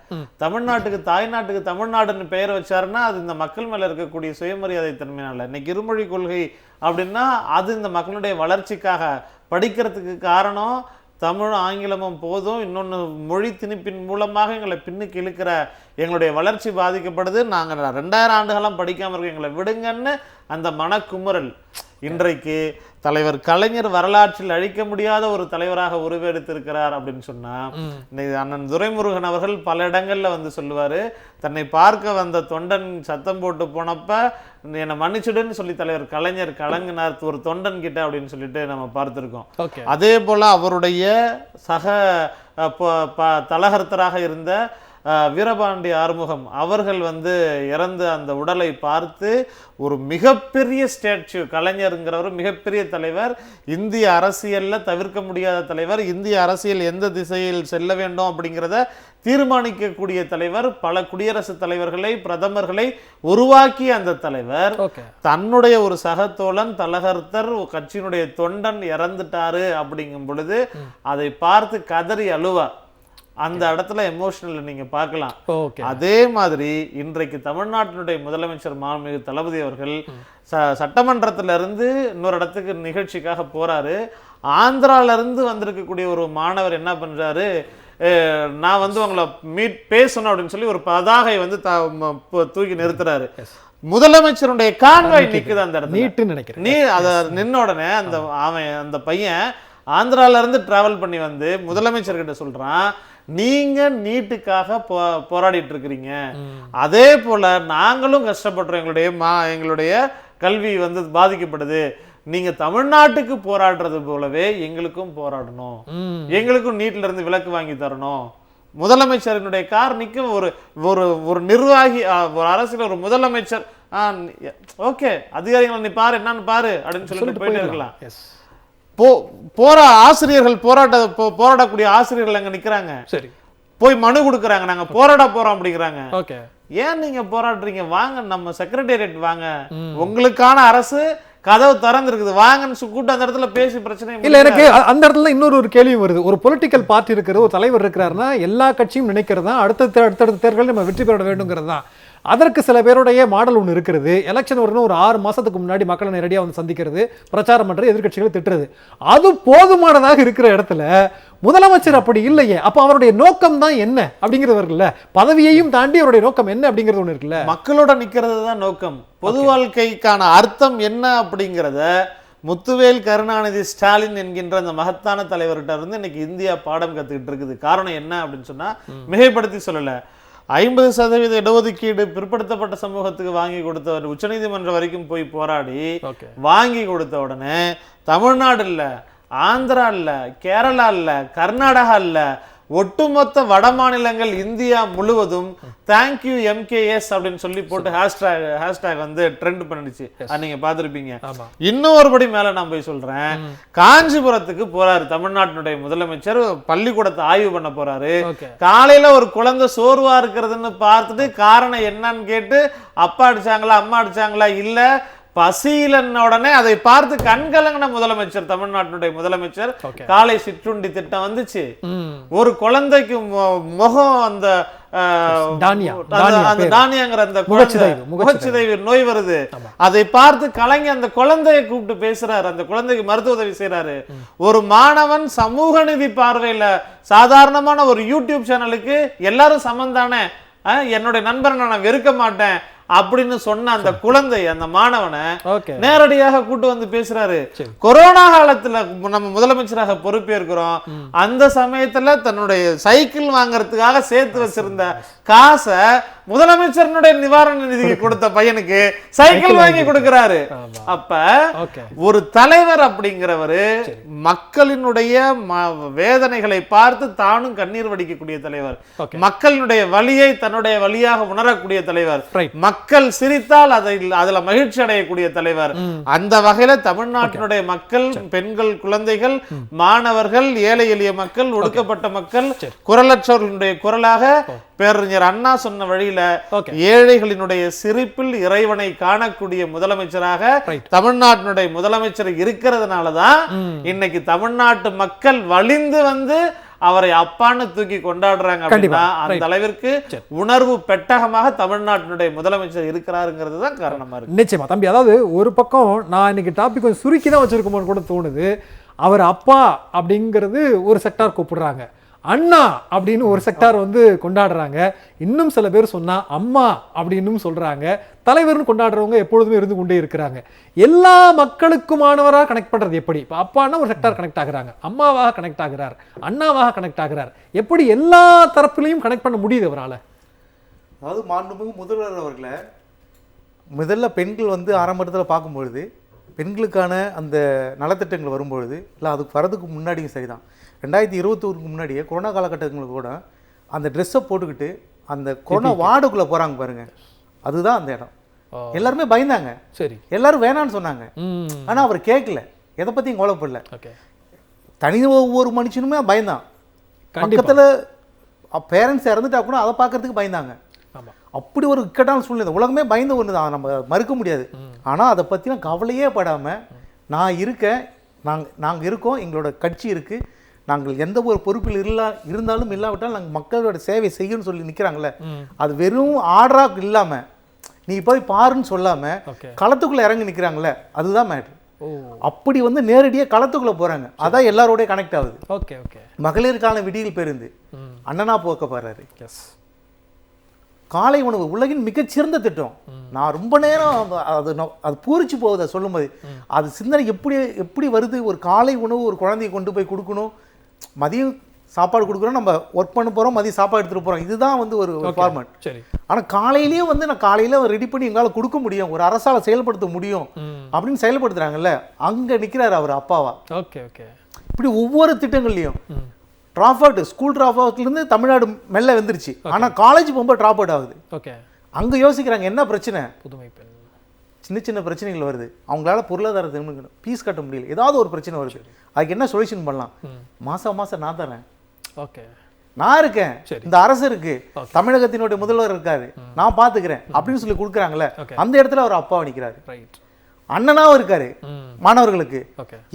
Speaker 2: தமிழ்நாட்டுக்கு தாய்நாட்டுக்கு தமிழ்நாடுன்னு பெயர் வச்சாருன்னா அது இந்த மக்கள் மேல இருக்கக்கூடிய சுயமரியாதை தன்மையினால. இன்னைக்கு இருமொழி கொள்கை அப்படின்னா அது இந்த மக்களுடைய வளர்ச்சிக்காக. படிக்கிறதுக்கு காரணம் தமிழ் ஆங்கிலமும் போதும், இன்னொன்று மொழி திணிப்பின் மூலமாக எங்களை பின்னுக்கு இழுக்கிற எங்களுடைய வளர்ச்சி பாதிக்கப்படுது, நாங்கள் 2000 ஆண்டுகளாம் படிக்காமல் இருக்க எங்களை விடுங்கன்னு அந்த மனக்குமுறல். இன்றைக்கு தலைவர் கலைஞர் வரலாற்றில் அழிக்க முடியாத ஒரு தலைவராக உருவெடுத்திருக்கிறார் அப்படின்னு சொன்னா, இன்னைக்கு அண்ணன் துரைமுருகன் அவர்கள் பல இடங்கள்ல வந்து சொல்லுவாரு, தன்னை பார்க்க வந்த தொண்டன் சத்தம் போட்டு போனப்ப என்னை மன்னிச்சுடுன்னு சொல்லி தலைவர் கலைஞர் கலங்கினார் ஒரு தொண்டன் கிட்ட அப்படின்னு சொல்லிட்டு நம்ம பார்த்திருக்கோம். அதே போல அவருடைய சக தலகர்த்தராக இருந்த வீரபாண்டி ஆறுமுகம் அவர்கள் வந்து இறந்த அந்த உடலை பார்த்து ஒரு மிகப்பெரிய ஸ்டாச்சு, கலைஞருங்கிறவர் மிகப்பெரிய தலைவர், இந்திய அரசியல்ல தவிர்க்க முடியாத தலைவர், இந்திய அரசியல் எந்த திசையில் செல்ல வேண்டும் அப்படிங்கிறத தீர்மானிக்கக்கூடிய தலைவர், பல குடியரசுத் தலைவர்களை பிரதமர்களை உருவாக்கிய அந்த தலைவர் தன்னுடைய ஒரு சகத்தோழன் தலகர்த்தர் கட்சியினுடைய தொண்டன் இறந்துட்டாரு அப்படிங்கும் பொழுது அதை பார்த்து கதறி அழுவார். அந்த இடத்துல எமோஷனல் நீங்க பார்க்கலாம். அதே மாதிரி இன்றைக்கு தமிழ்நாட்டினுடைய முதலமைச்சர் மாண்புமிகு தளபதி அவர்கள் சட்டமன்றத்துல இருந்து இன்னொரு இடத்துக்கு நிகழ்ச்சிக்காக போறாரு. ஆந்திரால இருந்து வந்திருக்கக்கூடிய ஒரு மாணவர் என்ன பண்றாரு, நான் வந்து உங்களை பேசணும் அப்படின்னு சொல்லி ஒரு பதாகை வந்து தூக்கி நிறுத்துறாரு. முதலமைச்சருடைய கான்வாய் நிக்குது அந்த இடத்துல. நீ அத நின்ன உடனே அந்த பையன் ஆந்திரால இருந்து டிராவல் பண்ணி வந்து முதலமைச்சர் கிட்ட சொல்றான், நீங்க நீட்டுக்காக போராடிட்டு இருக்கிறீங்க, அதே போல நாங்களும் கஷ்டப்படுறோம், எங்களுடைய கல்வி வந்து பாதிக்கப்படுது, நீங்க தமிழ்நாட்டுக்கு போராடுறது போலவே எங்களுக்கும் போராடணும், எங்களுக்கும் நீட்ல இருந்து விலக்கு வாங்கி தரணும். முதலமைச்சரினுடைய காரணிக்கு ஒரு நிர்வாகி, ஒரு அரசியல் ஒரு முதலமைச்சர் ஓகே அதிகாரிகளை நீ பாரு என்னன்னு பாரு அப்படின்னு சொல்லிட்டு போயிட்டு இருக்கலாம். ஆசிரியர்கள் போராடக்கூடிய ஆசிரியர்கள் அங்க நிக்கிறாங்க.
Speaker 1: சரி,
Speaker 2: போய் மனு கொடுக்குறாங்க, நாங்க போராட போறோம் அப்படிங்கிறாங்க.
Speaker 1: ஓகே,
Speaker 2: ஏன் நீங்க போராடுறீங்க? வாங்க நம்ம செக்ரட்டேரியட் வாங்க, உங்களுக்கான அரசு கதவு திறந்துருக்குது, வாங்கன்னு கூட்டு அந்த இடத்துல பேசி பிரச்சனை
Speaker 1: இல்ல. எனக்கு அந்த இடத்துல இன்னொரு கேள்வி வருது. ஒரு பொலிட்டிக்கல் பார்ட்டி இருக்கிற ஒரு தலைவர் இருக்கிறாருன்னா எல்லா கட்சியும் நினைக்கிறதா அடுத்தடுத்த தேர்தலில் நம்ம வெற்றி பெற வேண்டுங்கிறது தான். அதற்கு சில பேருடைய மாடல் ஒன்று இருக்கிறது. எலெக்ஷன் வரணும், ஒரு 6 மாசத்துக்கு முன்னாடி மக்களை நேரடியாக வந்து சந்திக்கிறது, பிரச்சாரம் பண்றது, எதிர்கட்சிகளை திட்டுறது. அது போதுமானதாக இருக்கிற இடத்துல முதலமைச்சர் அப்படி இல்லையே. அப்ப அவருடைய நோக்கம் தான் என்ன அப்படிங்கிறது இருக்குல்ல. பதவியையும் தாண்டி அவருடைய நோக்கம் என்ன அப்படிங்கிறது ஒன்று இருக்குல்ல.
Speaker 2: மக்களோட நிக்கிறது தான் நோக்கம். பொது வாழ்க்கைக்கான அர்த்தம் என்ன அப்படிங்கிறத முத்துவேல் கருணாநிதி ஸ்டாலின் என்கின்ற அந்த மகத்தான தலைவர்கிட்ட இருந்து இன்னைக்கு இந்தியா பாடம் கத்துக்கிட்டு இருக்குது. காரணம் என்ன அப்படின்னு சொன்னா, மிகைப்படுத்தி சொல்லல, 50% இடஒதுக்கீடு பிற்படுத்தப்பட்ட சமூகத்துக்கு வாங்கி கொடுத்தவர் உச்சநீதிமன்றம் வரைக்கும் போய் போராடி வாங்கி கொடுத்த உடனே தமிழ்நாடு இல்ல, ஆந்திரா இல்ல, கேரளா இல்ல, கர்நாடகா இல்ல, ஒட்டுமொத்த வட மாநிலங்கள் இந்தியா முழுவதும் தேங்க்யூ MKS அப்படின்னு சொல்லி போட்டு ஹேஷ்டேக் வந்து ட்ரெண்ட் பண்ணிடுச்சு. நீங்க பார்த்திருப்பீங்க. இன்னும் ஒருபடி மேல நான் போய் சொல்றேன், காஞ்சிபுரத்துக்கு போறாரு தமிழ்நாட்டினுடைய முதலமைச்சர், பள்ளிக்கூடத்தை ஆய்வு பண்ண போறாரு. காலையில ஒரு குழந்தை சோர்வா இருக்கிறதுன்னு பார்த்துட்டு காரணம் என்னன்னு கேட்டு அப்பா அடிச்சாங்களா அம்மா அடிச்சாங்களா இல்ல பசியிலன்ன உடனே அதை பார்த்து கண்கலங்கின முதலமைச்சர், தமிழ்நாட்டினுடைய முதலமைச்சர். காலை சிற்றுண்டி திட்டம் வந்துச்சு, ஒரு குழந்தைக்கு முகம் அந்த தானியங்கிற அந்த முகச்சிதைவு நோய் வருது, அதை பார்த்து கலங்கி அந்த குழந்தையை கூப்பிட்டு பேசுறாரு, அந்த குழந்தைக்கு மருத்துவ உதவி செய்யறாரு. ஒரு மாணவன் சமூக நீதி பார்வையில சாதாரணமான ஒரு யூடியூப் சேனலுக்கு எல்லாரும் சமந்தானே, என்னுடைய நண்பரை நான் வெறுக்க மாட்டேன் அப்படின்னு சொன்ன அந்த குழந்தை, அந்த மாணவனை நேரடியாக கூட்டு வந்து பேசுறாரு. கொரோனா காலத்துல நம்ம முதலமைச்சராக பொறுப்பேற்கிறோம், அந்த சமயத்துல தன்னுடைய சைக்கிள் வாங்கறதுக்காக சேர்த்து வச்சிருந்த காசை முதலமைச்சருடைய நிவாரண நிதிக்கு கொடுத்த பையனுக்கு சைக்கிள் வாங்கி கொடுக்கிறாரு. அப்ப ஒரு தலைவர் அப்படிங்கிறவரு மக்களினுடைய வேதனைகளை பார்த்து தானும் கண்ணீர் வடிக்கக்கூடிய தலைவர், மக்களினுடைய வலியை தன்னுடைய வலியாக உணரக்கூடிய தலைவர், மக்கள் சிரித்தால் அதுல மகிழ்ச்சி அடையக்கூடிய தலைவர். அந்த வகையில தமிழ்நாட்டினுடைய மக்கள், பெண்கள், குழந்தைகள், மாணவர்கள், ஏழை எளிய மக்கள், ஒடுக்கப்பட்ட மக்கள், குரலற்றவர்களுடைய குரலாக பேரறிஞர் அண்ணா சொன்ன வழியில ஏழைகளினுடைய சிரிப்பில் இறைவனை காணக்கூடிய முதலமைச்சராக தமிழ்நாட்டினுடைய முதலமைச்சர் இருக்கிறதுனாலதான் இன்னைக்கு தமிழ்நாட்டு மக்கள் வலிந்து வந்து அவரை அப்பான்னு தூக்கி கொண்டாடுறாங்க. அப்படின்னா அந்த அளவிற்கு உணர்வு பெட்டகமாக தமிழ்நாட்டினுடைய முதலமைச்சர் இருக்கிறாருங்கிறது தான் காரணமா இருக்கு.
Speaker 1: நிச்சயமா தம்பி, அதாவது ஒரு பக்கம் நான் இன்னைக்கு டாபிக் கொஞ்சம் சுருக்கி தான் வச்சிருக்கோம்னு கூட தோணுது. அவர் அப்பா அப்படிங்கிறது ஒரு செக்டார் கூப்பிடுறாங்க, அண்ணா அப்படின்னு ஒரு செக்டார் வந்து கொண்டாடுறாங்க, இன்னும் சில பேர் சொன்னா அம்மா அப்படின்னு சொல்றாங்க, தலைவர்னு கொண்டாடுறவங்க எப்பொழுதுமே இருந்து கொண்டே இருக்கிறாங்க. எல்லா மக்களுக்குமானவராக கனெக்ட் பண்றது எப்படி? இப்போ அப்பான்னா ஒரு செக்டார் கனெக்ட் ஆகுறாங்க, அம்மாவாக கனெக்ட் ஆகிறார், அண்ணாவாக கனெக்ட் ஆகிறார், எப்படி எல்லா தரப்பிலையும் கனெக்ட் பண்ண முடியுது அவரால்?
Speaker 3: அதாவது மாண்புமிகு முதல்வர் அவர்களை முதல்ல பெண்கள் வந்து ஆரம்பத்தில் பார்க்கும்பொழுது பெண்களுக்கான அந்த நலத்திட்டங்கள் வரும்பொழுது இல்லை, அதுக்கு வரதுக்கு முன்னாடியும் சரிதான், 2021 முன்னாடியே கொரோனா காலகட்டங்களுக்கு கூட அந்த ட்ரெஸ்ஸை போட்டுக்கிட்டு அந்த கொரோனா வார்டுக்குள்ளே போகிறாங்க பாருங்க, அதுதான் அந்த இடம். எல்லாருமே பயந்தாங்க, சரி எல்லாரும் வேணான்னு சொன்னாங்க, ஆனால் அவர் கேட்கல, எதை பற்றியும் கவலைப்படல. தனி ஒவ்வொரு மனுஷனுமே பயந்தான், பக்கத்தில் பேரண்ட்ஸ் இறந்துட்டா கூட அதை பார்க்கறதுக்கு பயந்தாங்க. அப்படி ஒரு இக்கட்டான சூழ்நிலை, உலகமே பயந்த ஒன்று தான், நம்ம மறுக்க முடியாது. ஆனால் அதை பற்றின கவலையே படாமல் நான் இருக்கேன், நாங்கள் இருக்கோம், எங்களோட கட்சி இருக்குது, நாங்கள் எந்த ஒரு பொறுப்பில் இருந்தாலும் இல்லாவிட்டால் நாங்கள் மக்களோட சேவை செய்யணும்னு சொல்லி நிற்கிறாங்களே, அது வெறும் ஆர்டராக இல்லாமல் நீ போய் பாருன்னு சொல்லாமல் களத்துக்குள்ளே இறங்கி நிற்கிறாங்களே, அதுதான் மேட்ரு. அப்படி வந்து நேரடியாக களத்துக்குள்ளே போகிறாங்க, அதான் எல்லாரோடய கனெக்ட் ஆகுது.
Speaker 1: Okay okay.
Speaker 3: மகளிருக்கான விடியல் பேருந்து அண்ணனா போக்க போகிறாரு. காலை உணவு உலகின் மிகச்சிறந்த திட்டம். நான் ரொம்ப நேரம் அது பூரிச்சு போகுது சொல்லும்போது, அது சிந்தனை எப்படி வருது. ஒரு காலை உணவு ஒரு குழந்தையை கொண்டு போய் கொடுக்கணும், மதியம் சாப்பாடு கொடுக்குறோம், நம்ம ஒர்க் பண்ண போகிறோம், மதியம் சாப்பாடு எடுத்துகிட்டு போகிறோம், இதுதான் வந்து ஒரு ஃபார்மேட். சரி, ஆனால் காலையிலேயும் வந்து நான் காலையில் ரெடி பண்ணி எங்களால் கொடுக்க முடியும், ஒரு அரசால் செயல்படுத்த முடியும் அப்படின்னு செயல்படுத்துகிறாங்கல்ல, அங்கே நிற்கிறாரு அவர் அப்பாவா. Okay okay. இப்படி ஒவ்வொரு திட்டங்கள்லையும் drop out, school drop அவுட்லேருந்து Tamil Nadu மெல்ல வந்துருச்சு, ஆனால் காலேஜ் போகும்போது ட்ராப் அவுட் ஆகுது. ஓகே, அங்கே யோசிக்கிறாங்க என்ன பிரச்சனை. புதுமை பெண் சின்ன சின்ன பிரச்சனைகள் வருது, அவங்களால பொருளாதாரத்தை பீஸ் கட்ட முடியல, ஏதாவது ஒரு பிரச்சனை வருது, அதுக்கு என்ன சொல்யூஷன் பண்ணலாம்? மாதம் நான் தரேன்,
Speaker 1: ஓகே
Speaker 3: நான் இருக்கேன், இந்த அரசு இருக்கு, தமிழகத்தினுடைய முதல்வர் இருக்காரு, நான் பாத்துக்கிறேன் அப்படின்னு சொல்லி கொடுக்குறாங்கல்ல, அந்த இடத்துல அவர் அப்பா நிற்கிறாரு. அண்ணனாவும் இருக்காரு மாணவர்களுக்கு.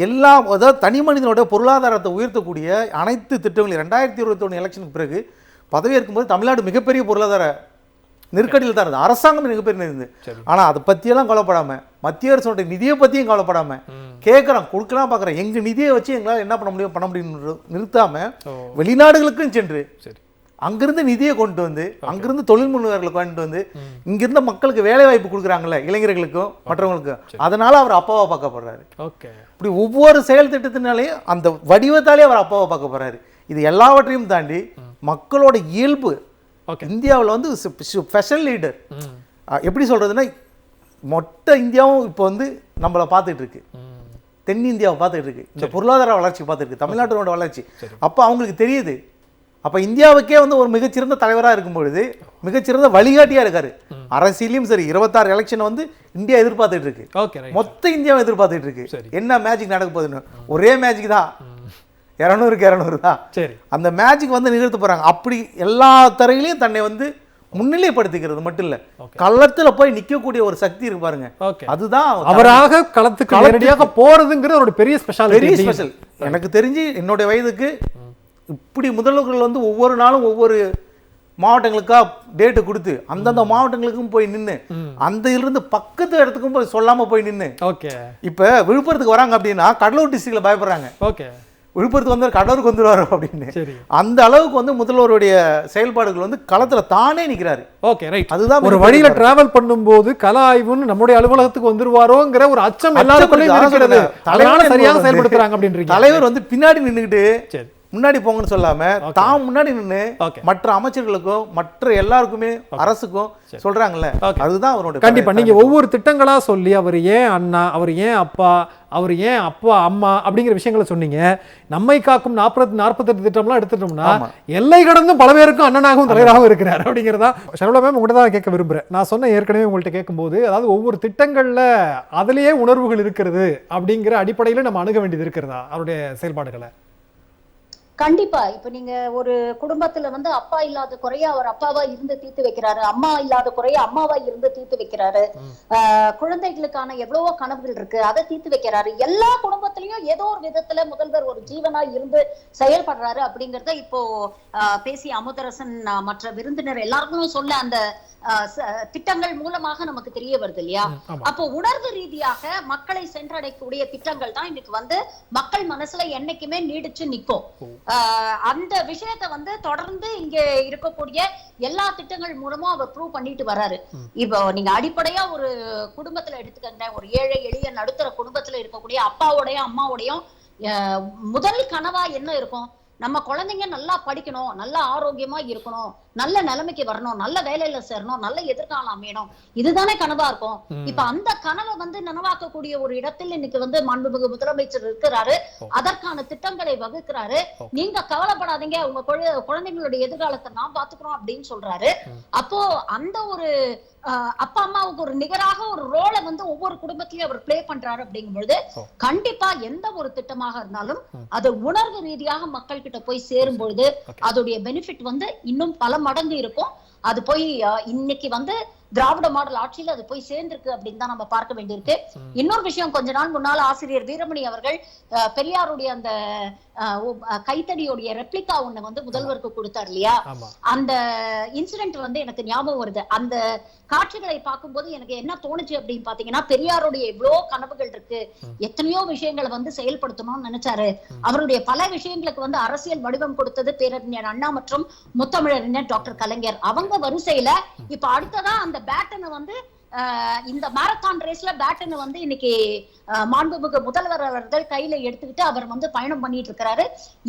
Speaker 3: எல்லா அதாவது தனி மனிதனோட பொருளாதாரத்தை உயர்த்தக்கூடிய அனைத்து திட்டங்களையும் 2021 எலெக்ஷனுக்கு பிறகு பதவியேற்கும் போது தமிழ்நாடு மிகப்பெரிய பொருளாதார நெருக்கடியில் தான் இருந்தது, அரசாங்கம் மிகப்பெரிய இருந்தது. ஆனால் அதை பற்றியெல்லாம் கவலைப்படாமல், மத்திய அரசோட நிதியை பற்றியும் கவலைப்படாமல் கேட்குறோம், கொடுக்கலாம் பார்க்குறேன், எங்கள் நிதியை வச்சு எங்களால் என்ன பண்ண முடியும் நிறுத்தாமல் வெளிநாடுகளுக்கும் சென்று அங்கிருந்து நிதியை கொண்டு வந்து, அங்கிருந்து தொழில் முனைவர்களை கொண்டு வந்து, இங்கிருந்த மக்களுக்கு வேலை வாய்ப்பு கொடுக்குறாங்கல்ல, இளைஞர்களுக்கும் மற்றவங்களுக்கும், அதனால அவர் அப்பாவை பார்க்கப்படுறாரு. இப்படி ஒவ்வொரு செயல் திட்டத்தினாலேயும் அந்த வடிவத்தாலே அவர் அப்பாவை பார்க்கப்படுறாரு. இது எல்லாவற்றையும் தாண்டி மக்களோட இயல்பு. இந்தியாவில் வந்து ஸ்பெஷல் லீடர் எப்படி சொல்றதுன்னா, மொத்த இந்தியாவும் இப்போ வந்து நம்மளை பார்த்துட்டு இருக்கு, தென்னிந்தியாவை பார்த்துட்டு இருக்கு, இந்த பொருளாதார வளர்ச்சி பார்த்துட்டு இருக்கு, தமிழ்நாட்டோட வளர்ச்சி. அப்போ அவங்களுக்கு தெரியுது, அப்போ இந்தியாவுக்கே வந்து ஒரு மிகச்சிறந்த தலைவராக இருக்கும் பொழுது மிகச்சிறந்த வழிகாட்டியாக இருக்காரு. அரசியலையும் சரி 26 எலெக்ஷன் வந்து இந்தியா எதிர்பார்த்துட்டு இருக்கு, மொத்த இந்தியாவை எதிர்பார்த்துட்டு இருக்கு. என்ன மேஜிக் நடக்க போகுதுன்னு ஒரே மேஜிக் தான், 200க்கு 200 தான். அந்த மேஜிக் வந்து நிகழ்த்த போறாங்க. அப்படி எல்லா தரையிலையும் தன்னை வந்து முன்னிலைப்படுத்திக்கிறது மட்டும் இல்ல, களத்துல போய் நிக்கக்கூடிய ஒரு சக்தி இருக்கு பாருங்க, அதுதான்
Speaker 1: அவராக களத்துக்கு நேரடியாக போறதுங்கிறது ஒரு பெரிய ஸ்பெஷல்.
Speaker 3: எனக்கு தெரிஞ்சு என்னுடைய வயதுக்கு இப்படி முதல்வர்கள் வந்து ஒவ்வொரு நாளும் ஒவ்வொரு மாவட்டங்களுக்கா டேட்டு கொடுத்து அந்தந்த மாவட்டங்களுக்கும் போய் நின்று, அந்த இருந்து பக்கத்து இடத்துக்கும் போய் சொல்லாம போய் நின்று, இப்ப விழுப்புரத்துக்கு வராங்க அப்படின்னா கடலூர் டிஸ்ட்ரிக்ட்ல பயப்படுறாங்க, விழுப்புரத்துக்கு வந்து கடலூருக்கு வந்துருவாரு அப்படின்னு. அந்த அளவுக்கு வந்து முதல்வருடைய செயல்பாடுகள் வந்து களத்துல தானே நிக்கிறாரு.
Speaker 1: அதுதான் ஒரு வழியில டிராவல் பண்ணும்போது கல ஆய்வுன்னு நம்முடைய அலுவலகத்துக்கு வந்துருவாரோங்கிற ஒரு அச்சம் எல்லாருக்குள்ளேயும் இருக்கிறது. தலைவர் சரியாக செயல்படுத்துறாங்க அப்படின்றீங்க.
Speaker 3: தலைவர் வந்து பின்னாடி நின்றுகிட்டு முன்னாடி போங்கன்னு சொல்லாம தான் முன்னாடி நின்று மற்ற அமைச்சர்களுக்கும் மற்ற எல்லாருக்குமே அரசுக்கும் சொல்றாங்கல்ல, அதுதான் அவரோட.
Speaker 1: கண்டிப்பா நீங்க ஒவ்வொரு திட்டங்களா சொல்லி அவர் ஏன் அண்ணா, அவர் ஏன் அப்பா, அவர் ஏன் அப்பா அம்மா அப்படிங்கிற விஷயங்களை சொன்னீங்க. நம்மை காக்கும் 48 திட்டம்லாம் எடுத்துட்டோம்னா எல்லை கடந்தும் பல பேருக்கும் அண்ணனாகவும் தலைவராகவும் இருக்கிறார் அப்படிங்கிறதா. சரவணா மேம் உங்கள்கிட்ட தான் கேட்க விரும்புகிறேன். நான் சொன்ன ஏற்கனவே உங்கள்கிட்ட கேட்கும்போது, அதாவது ஒவ்வொரு திட்டங்களில் அதிலேயே உணர்வுகள் இருக்கிறது அப்படிங்கிற அடிப்படையில் நம்ம அணுக வேண்டியது இருக்கிறதா அவருடைய செயல்பாடுகளை?
Speaker 5: கண்டிப்பா. இப்ப நீங்க ஒரு குடும்பத்துல வந்து அப்பா இல்லாத குறைய அவர் அப்பாவா இருந்து தீர்த்து வைக்கிறாரு, அம்மா இல்லாத குறைய அம்மாவா இருந்து தீர்த்து வைக்கிறாரு, குழந்தைகளுக்கான எவ்வளவோ கனவுகள் இருக்கு அதை தீர்த்து வைக்கிறாரு. எல்லா குடும்பத்திலயும் ஏதோ ஒரு விதத்துல முதல்வர் ஒரு ஜீவனா இருந்து செயல்படுறாரு அப்படிங்கறத இப்போ பேசிய அமுதரசன் மற்ற விருந்தினர் எல்லாருக்கும் சொல்ல அந்த திட்டங்கள் மூலமாக நமக்கு தெரிய வருது இல்லையா. அப்போ உணர்வு ரீதியாக மக்களை சென்றடையக்கூடிய திட்டங்கள் தான் இன்னைக்கு வந்து மக்கள் மனசுல என்னைக்குமே நீடிச்சு நிற்கும். அந்த விஷயத்தை வந்து தொடர்ந்து இங்க இருக்கக்கூடிய எல்லா திட்டங்கள் மூலமும் அவர் ப்ரூவ் பண்ணிட்டு வர்றாரு. இப்போ நீங்க அடிப்படையா ஒரு குடும்பத்துல எடுத்துக்கங்க, ஒரு ஏழை எளிய நடுத்தர குடும்பத்துல இருக்கக்கூடிய அப்பாவோடையும் அம்மாவோடையும் முதல் கனவா என்ன இருக்கும்? நம்ம குழந்தைங்க நல்லா படிக்கணும், நல்லா ஆரோக்கியமா இருக்கணும், நல்ல நிலைமைக்கு வரணும், நல்ல வேலையில சேரணும், நல்ல எதிர்காலம் அமையணும், இதுதானே கனவா இருக்கும். இப்ப அந்த கனவை வந்து நனவாக்கக்கூடிய ஒரு இடத்தில் இன்னைக்கு வந்து மாண்புமிகு முதலமைச்சர் இருக்கிறாரு, அதற்கான திட்டங்களை வகுக்கிறாரு. நீங்க கவலைப்படாதீங்க, உங்க குழந்தைங்களுடைய எதிர்காலத்தை நான் பாத்துக்கிறோம் அப்படின்னு சொல்றாரு. அப்போ அந்த ஒரு அப்பா அம்மாவுக்கு ஒரு நிகராக ஒரு ரோலை வந்து ஒவ்வொரு குடும்பத்திலயும் அவர் பிளே பண்றாரு. அப்படிங்கும் பொழுது கண்டிப்பா எந்த ஒரு திட்டமாக இருந்தாலும் அது உணர்வு ரீதியாக மக்கள் கிட்ட போய் சேரும் பொழுது அதோடைய பெனிஃபிட் வந்து இன்னும் பல மடங்கு இருக்கும். அது போய் இன்னைக்கு வந்து திராவிட மாடல் ஆட்சியில் அது போய் சேர்ந்திருக்கு அப்படின்னு தான் நம்ம பார்க்க வேண்டியிருக்கு. இன்னொரு விஷயம், கொஞ்ச நாள் முன்னால ஆசிரியர் வீரமணி அவர்கள் பெரியாருடைய அந்த கைத்தடியோடைய ரெப்ளிகா ஒண்ணு வந்து முதல்வருக்கு கொடுத்தார் இல்லையா. அந்த இன்சிடென்ட் வந்து எனக்கு ஞாபகம் வருது. அந்த காட்சிகளை பார்க்கும்போது எனக்கு என்ன தோணுச்சு அப்படின்னு பாத்தீங்கன்னா, பெரியாருடைய எவ்வளவு கனவுகள் இருக்கு, எத்தனையோ விஷயங்களை வந்து செயல்படுத்தணும்னு நினைச்சாரு. அவருடைய பல விஷயங்களுக்கு வந்து அரசியல் வடிவம் கொடுத்தது பேரறிஞர் அண்ணா மற்றும் முத்தமிழறிஞர் டாக்டர் கலைஞர். அவங்க வரிசையில இப்ப அடுத்ததான் அந்த பேட்டனை வந்து இந்த மாரத்தான் ரேஸ்ல பேட்டனை வந்து இன்னைக்கு மாண்புமிகு முதல்வர் அவர்கள் கையில எடுத்துக்கிட்டு அவர் வந்து பயணம் பண்ணிட்டு இருக்கிறாரு.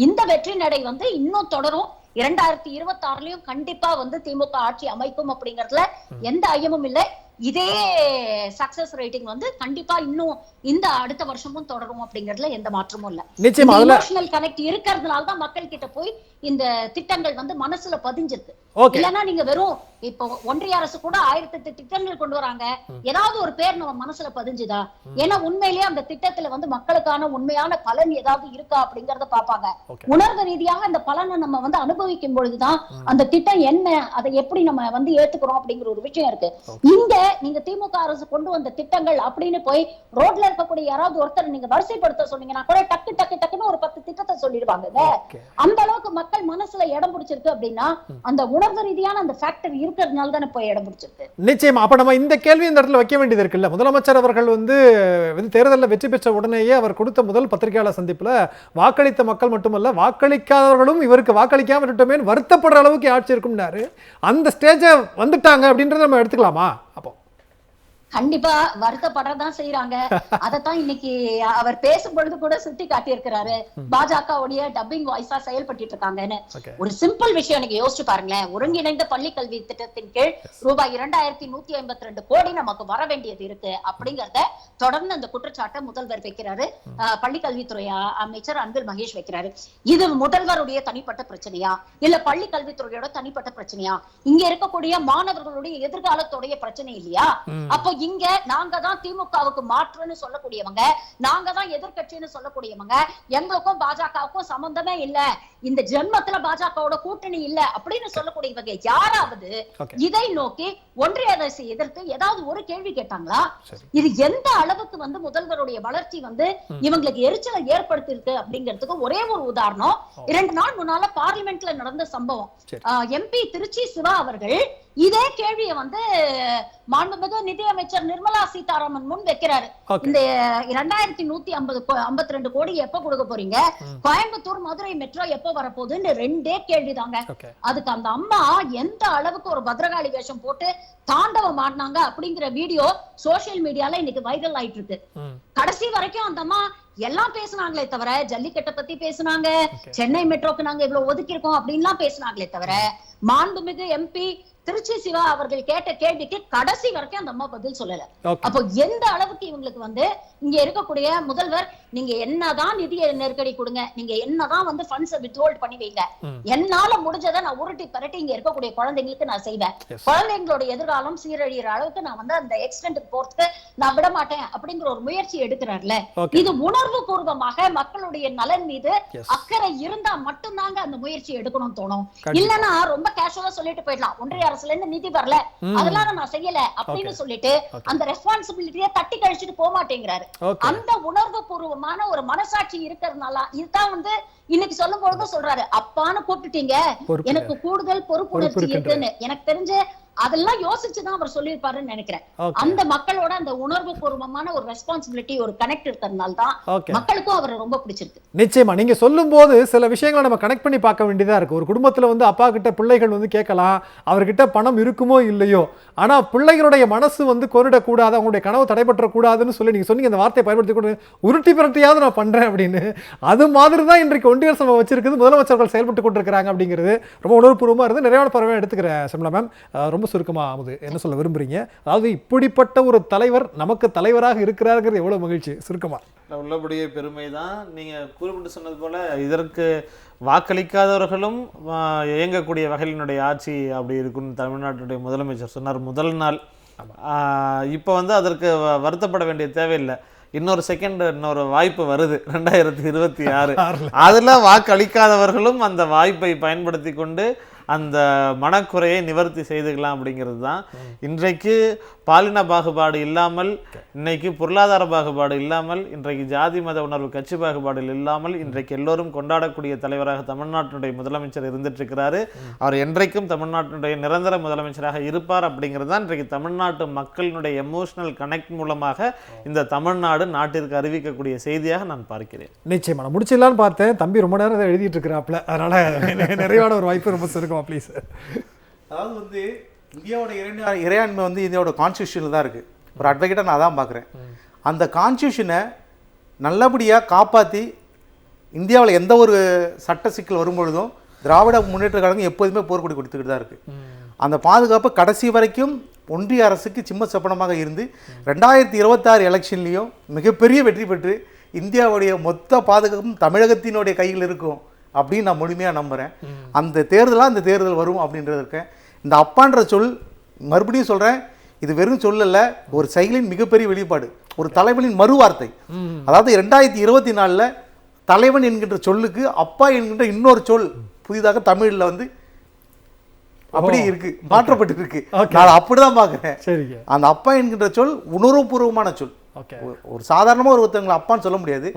Speaker 5: இந்த வெற்றி நடை வந்து இன்னும் தொடரும். 2026லயும் கண்டிப்பா வந்து திமுக ஆட்சி அமைக்கும் அப்படிங்கறதுல எந்த ஐயமும் இல்லை. இதே சக்சஸ் ரேட்டிங் வந்து கண்டிப்பா இன்னும் இந்த அடுத்த வருஷமும் தொடரும் அப்படிங்கறதுல எந்த மாற்றமும் இல்ல. எமோஷனல் கனெக்ட் இருக்கிறதுனால தான் மக்கள் கிட்ட போய் இந்த திட்டங்கள் வந்து மனசுல பதிஞ்சிருக்கு. இல்லன்னா நீங்க வெறும் இப்போ ஒன்றிய அரசு கூட 1008 திட்டங்கள் கொண்டு வராங்க, ஏதாவது ஒரு பேர் நம்ம மனசுல பதிஞ்சுதா? ஏன்னா உண்மையிலேயே அந்த திட்டத்துல வந்து மக்களுக்கான உண்மையான பலன் ஏதாவது இருக்கா அப்படிங்கறத பாப்பாங்க. உணர்வு ரீதியாக அந்த பலனை நம்ம வந்து அனுபவிக்கும் பொழுதுதான் அந்த திட்டம் என்ன, அதை எப்படி நம்ம வந்து ஏத்துக்கிறோம் அப்படிங்கிற ஒரு விஷயம் இருக்கு. இங்க நீங்க திமுக அரசு கொண்டு வந்த திட்டங்கள் அப்படின்னு போய் ரோட்ல இருக்கக்கூடிய யாராவது ஒருத்தர் நீங்க வரிசைப்படுத்த சொன்னீங்கன்னா கூட டக்கு டக்கு டக்குன்னு ஒரு 10 திட்டத்தை சொல்லிடுவாங்க. அந்த அளவுக்கு மக்கள் மனசுல இடம் பிடிச்சிருக்கு அப்படின்னா அந்த உணர்வு ரீதியான அந்த ஃபேக்டர் இருக்கிறதுனால தானே போய் இடம் பிடிச்சிருக்கு.
Speaker 1: நிச்சயமா. அப்ப நம்ம இந்த கேள்வி இந்த இடத்துல வைக்க வேண்டியது இருக்குல்ல. முதலமைச்சர் அவர்கள் வந்து தேர்தலில் வெற்றி பெற்ற உடனேயே அவர் கொடுத்த முதல் பத்திரிகையாளர் சந்திப்புல வாக்களித்த மக்கள் மட்டுமல்ல, வாக்களிக்காதவர்களும் இவருக்கு வாக்களிக்காம விட்டோமே வருத்தப்படுற அளவுக்கு ஆட்சி இருக்கும்னாரு. அந்த ஸ்டேஜை வந்துட்டாங்க அப்படின்றத நம்ம எடுத்துக்கலாமா? அப்போ
Speaker 5: கண்டிப்பா வருத்தப்படதான் செய்யறாங்க. அதத்தான் இன்னைக்கு அவர் பேசும் பொழுது கூட சுட்டி காட்டியிருக்கிறாரு, பாஜகவுடைய டப்பிங் வாய்ஸா செயல்பட்டு இருக்காங்கன்னு. ஒரு சிம்பிள் விஷயம் நீங்க யோசிச்சு பாருங்களேன். ஒருங்கிணைந்த பள்ளி கல்வி திட்டத்தின் கீழ் ரூபாய் 2152 கோடி நமக்கு வர வேண்டியது இருக்கு அப்படிங்கறத தொடர்ந்து அந்த குற்றச்சாட்டை முதல்வர் வைக்கிறாரு, பள்ளி கல்வித்துறை அமைச்சர் அன்பில் மகேஷ் வைக்கிறாரு. இது முதல்வருடைய தனிப்பட்ட பிரச்சனையா இல்ல பள்ளி கல்வித்துறையோட தனிப்பட்ட பிரச்சனையா? இங்க இருக்கக்கூடிய மாணவர்களுடைய எதிர்காலத்துடைய பிரச்சனை இல்லையா? அப்போ இங்க நாங்க தான் திமுகவுக்கு மாற்றுன்னு சொல்லக்கூடியவங்க, நாங்க தான் எதிர்கட்சின்னு சொல்லக்கூடியவங்க, எங்களுக்கும் பாஜகவுக்கும் சம்பந்தமே இல்ல, இந்த ஜென்மத்துல பாஜகவோட கூட்டணி இல்ல அப்படின்னு சொல்லக்கூடியவங்க யாராவது இதை நோக்கி ஒன்றிய அரசை எதிர்த்து ஏதாவது ஒரு கேள்வி கேட்டாங்களா? இது எந்த அளவுக்கு வந்து முதல்வருடைய வளர்ச்சி வந்து இவங்களுக்கு எரிச்சலை ஏற்படுத்திருக்கு அப்படிங்கிறதுக்கு ஒரே ஒரு உதாரணம். 2 நாள் முன்னால பார்லிமெண்ட்ல நடந்த சம்பவம். எம்பி திருச்சி சிவா அவர்கள் இதே கேள்வியை வந்து மாண்புமிகு நிதியமைச்சர் நிர்மலா சீதாராமன் முன் வைக்கிறாரு. இந்த 2152 கோடி எப்ப கொடுக்க போறீங்க, கோயம்புத்தூர் மதுரை மெட்ரோ எப்ப வரப்போகுதுன்னு 2 கேள்விதாங்க. அதுக்கு அந்த அம்மா எந்த அளவுக்கு ஒரு பத்ரகாளி வேஷம் போட்டு தாண்டவம் ஆடினாங்க அப்படிங்கிற வீடியோ சோசியல் மீடியால இன்னைக்கு வைரல் ஆயிட்டு இருக்கு. கடைசி வரைக்கும் அந்த அம்மா எல்லாம் பேசினாங்களே தவிர, ஜல்லிக்கட்டை பத்தி பேசினாங்க, சென்னை மெட்ரோக்கு நாங்க இவ்வளவு ஒதுக்கி இருக்கோம் அப்படின்லாம் பேசினாங்களே தவிர, மாண்புமிகு எம்பி திருச்சி சிவா அவர்கள் கேட்ட கேள்விக்கு கடைசி வரைக்கும் அந்த அம்மா பதில் சொல்லல. அப்போ எந்த அளவுக்கு இவங்களுக்கு வந்து இங்க இருக்கக்கூடிய முதல்வர், நீங்க என்னதான் நிதி நெருக்கடி கொடுங்க, நீங்க என்னதான் வந்து ஃபண்ட்ஸ் வித்ஹோல்ட் பண்ணி வைங்க, என்னால முடிஞ்சதை நான் உருட்டி பரட்டி இங்க இருக்கக்கூடிய குழந்தைங்களுக்கு நான் செய்வேன், குழந்தைங்களோட எதிர்காலம் சீரழிகிற அளவுக்கு நான் வந்து அந்த எக்ஸ்டென்ட் போறதுக்கு நான் விட மாட்டேன் அப்படிங்கிற ஒரு முயற்சி எடுக்கிறார்ல. இது உணர்வு பூர்வமாக மக்களுடைய நலன் மீது அக்கறை இருந்தா மட்டும்தாங்க அந்த முயற்சி எடுக்கணும்னு தோணும். இல்லன்னா ரொம்ப கேஷுவலா சொல்லிட்டு போயிடலாம், ஒன்றிய அரசுல இருந்து நிதி வரல அதெல்லாம் நான் செய்யல அப்படின்னு சொல்லிட்டு அந்த ரெஸ்பான்சிபிலிட்டியை தட்டி கழிச்சுட்டு போக மாட்டேங்கிறாரு. அந்த உணர்வு பூர்வமான ஒரு மனசாட்சி இருக்கிறதுனால இதுதான் வந்து இன்னைக்கு சொல்லும் பொழுது சொல்றாரு, அப்பான்னு கூப்பிட்டுட்டீங்க, எனக்கு கூடுதல் பொறுப்புணர்ச்சி இருக்குன்னு. எனக்கு தெரிஞ்ச அதெல்லாம் யோசிச்சுதான் அவர் சொல்லியிருப்பாருன்னு நினைக்கிறேன். அந்த மக்களோட அந்த உணர்வு பூர்வமான ஒரு ரெஸ்பான்சிபிலிட்டி, ஒரு கனெக்ட் இருக்கிறதுனால தான் மக்களுக்கும் அவரை ரொம்ப பிடிச்சிருக்கு.
Speaker 1: நிச்சயமா நீங்க சொல்லும் போது சில விஷயங்களை நம்ம கனெக்ட் பண்ணி பார்க்க வேண்டியதா இருக்கு. ஒரு குடும்பத்துல வந்து அப்பா கிட்ட பிள்ளைகள் வந்து கேட்கலாம், அவர்கிட்ட பணம் இருக்குமோ இல்லையோ, ஆனா பிள்ளைகளுடைய மனசு வந்து கொரிடக்கூடாது, அவங்களுடைய கனவு தடைபற்றக்கூடாதுன்னு சொல்லி நீங்க சொன்னீங்க, அந்த வார்த்தையை பயன்படுத்தி கூட உருட்டி பிரட்டியாவது நான் பண்றேன் அப்படின்னு. அது மாதிரி தான் இன்றைக்கு ஒன்றிய அரசு வச்சிருக்குது, முதலமைச்சர்கள் செயல்பட்டு கொண்டிருக்கிறாங்க அப்படிங்கிறது ரொம்ப உணர்வுபூர்வமா இருந்து நிறைவான பரவாயில்லை எடுத்துக்கிறேன். சிம்லா மேம், ரொம்ப சுருக்கமா ஆகுது, என்ன சொல்ல விரும்புறீங்க? அதாவது இப்படிப்பட்ட ஒரு தலைவர் நமக்கு தலைவராக இருக்கிறார்கள், எவ்வளவு மகிழ்ச்சி. சுருக்கமா
Speaker 2: உள்ளபடியே பெருமை தான். நீங்க குறிப்பிட்டு சொன்னது போல இதற்கு வாக்களிக்காதவர்களும் இயங்கக்கூடிய வகையினுடைய ஆட்சி அப்படி இருக்குன்னு தமிழ்நாட்டுடைய முதலமைச்சர் சொன்னார் முதல் நாள். இப்போ வந்து அதற்கு வருத்தப்பட வேண்டிய தேவையில்லை. இன்னொரு செகண்ட் இன்னொரு வாய்ப்பு வருது 2026. அதில் வாக்களிக்காதவர்களும் அந்த வாய்ப்பை பயன்படுத்தி கொண்டு அந்த மனக்குறையை நிவர்த்தி செய்துக்கலாம் அப்படிங்கிறது தான். இன்றைக்கு பாலின பாகுபாடு இல்லாமல், இன்னைக்கு பொருளாதார பாகுபாடு இல்லாமல், இன்றைக்கு ஜாதி மத உணர்வு கட்சி பாகுபாடு இல்லாமல் இன்றைக்கு எல்லோரும் கொண்டாடக்கூடிய தலைவராக தமிழ்நாட்டினுடைய முதலமைச்சர் இருந்துட்டு இருக்கிறாரு. அவர் என்றைக்கும் தமிழ்நாட்டினுடைய நிரந்தர முதலமைச்சராக இருப்பார் அப்படிங்கிறது தான் இன்றைக்கு தமிழ்நாட்டு மக்களினுடைய எமோஷனல் கனெக்ட் மூலமாக இந்த தமிழ்நாடு நாட்டிற்கு அறிவிக்கக்கூடிய செய்தியாக நான் பார்க்கிறேன்.
Speaker 1: நிச்சயமா நான் முடிச்சிடலான்னு பார்த்தேன், தம்பி ரொம்ப நேரம் எழுதிட்டு இருக்கிறாப்ல, அதனால நிறைவான ஒரு வாய்ப்பு ரொம்ப சுருக்கம் ப்ளீஸ்.
Speaker 3: அதாவது வந்து இந்தியாவோட இறையாண்மை வந்து இந்தியாவோட கான்ஸ்டியூஷனில் தான் இருக்குது. ஒரு அட்வொகேட்டாக நான் தான் பார்க்குறேன். அந்த கான்ஸ்டியூஷனை நல்லபடியாக காப்பாற்றி இந்தியாவில் எந்த ஒரு சட்ட சிக்கல் வரும்பொழுதும் திராவிட முன்னேற்ற கழகம் எப்போதுமே போர்க்கொடி கொடுத்துக்கிட்டு தான் இருக்குது. அந்த பாதுகாப்பு கடைசி வரைக்கும் ஒன்றிய அரசுக்கு சிம்ம சப்பனமாக இருந்து 2026 எலெக்ஷன்லேயும் மிகப்பெரிய வெற்றி பெற்று இந்தியாவுடைய மொத்த பாதுகாப்பும் தமிழகத்தினுடைய கையில் இருக்கும் அப்படின்னு நான் முழுமையாக நம்புகிறேன். அந்த தேர்தலாக அந்த தேர்தல் வரும் அப்படின்றது இருக்கேன். இந்த அப்பான்ற சொல் மறுபடியும் சொல்கிறேன், இது வெறும் சொல்லல, ஒரு செயலின் மிகப்பெரிய வெளிப்பாடு, ஒரு தலைவனின் மறுவார்த்தை. அதாவது 2024 தலைவன் என்கின்ற சொல்லுக்கு அப்பா என்கின்ற இன்னொரு சொல் புதிதாக தமிழில் வந்து அப்படி இருக்கு, மாற்றப்பட்டு இருக்கு. நான் அப்படிதான் பார்க்குறேன். அந்த அப்பா என்கின்ற சொல் உணர்வுபூர்வமான சொல். ஒரு சாதாரணமாக ஒருத்தவங்களை அப்பான்னு சொல்ல முடியாது.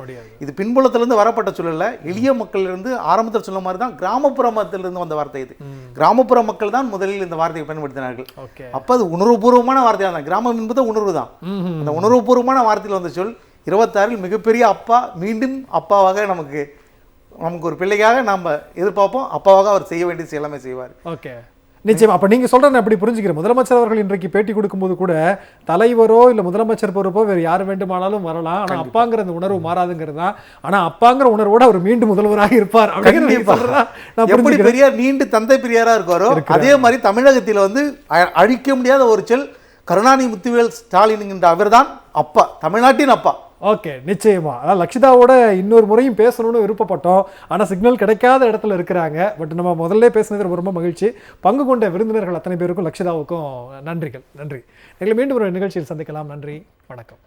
Speaker 3: இது பின்புலத்திலிருந்து வரப்பட்ட சொல்லல, எளிய மக்களிலிருந்து ஆரம்பத்தில் சொல்ல மாதிரி தான் கிராமப்புறத்திலிருந்து வந்த வார்த்தை. இது கிராமப்புற மக்கள் தான் முதலில் இந்த வார்த்தையை பயன்படுத்தினார்கள். அப்போ அது உணர்வுபூர்வமான வார்த்தையாக தான். கிராமம் என்பது உணர்வு தான். அந்த உணர்வுபூர்வமான வார்த்தையில் வந்த சொல் 26 மிகப்பெரிய அப்பா மீண்டும் அப்பாவாக நமக்கு ஒரு பிள்ளைக்காக நாம் எதிர்பார்ப்போம். அப்பாவாக அவர் செய்ய வேண்டிய எல்லாமே செய்வார்.
Speaker 1: ஓகே, நிச்சயம். அப்ப நீங்க சொல்ற நான் அப்படி புரிஞ்சுக்கிறேன். முதலமைச்சர் அவர்கள் இன்றைக்கு பேட்டி கொடுக்கும்போது கூட தலைவரோ இல்ல முதலமைச்சர் பொறுப்போ வேறு யார் வேண்டுமானாலும் வரலாம், ஆனா அப்பாங்கிற அந்த உணர்வு மாறாதுங்கிறது தான். ஆனா அப்பாங்கிற உணர்வோட அவர் மீண்டும் முதல்வராக இருப்பார்
Speaker 3: எப்படி பெரியார் நீண்டு தந்தை பெரியாரா இருக்காரோ அதே மாதிரி தமிழகத்தில் வந்து அழிக்க முடியாத ஒரு சொல் கருணாநிதி முத்துவேல் ஸ்டாலின் என்கின்ற அவர்தான் அப்பா, தமிழ்நாட்டின் அப்பா.
Speaker 1: ஓகே, நிச்சயமா. அதாவது லக்ஷிதாவோட இன்னொரு முறையும் பேசணும்னு விருப்பப்பட்டோம். ஆனால் சிக்னல் கிடைக்காத இடத்துல இருக்கிறாங்க. பட் நம்ம முதல்ல பேசுனது ரொம்ப மகிழ்ச்சி. பங்கு கொண்ட விருந்தினர்கள் அத்தனை பேருக்கும் லக்ஷிதாவுக்கும் நன்றிகள். நன்றி. எங்களை மீண்டும் ஒரு நிகழ்ச்சியில் சந்திக்கலாம். நன்றி, வணக்கம்.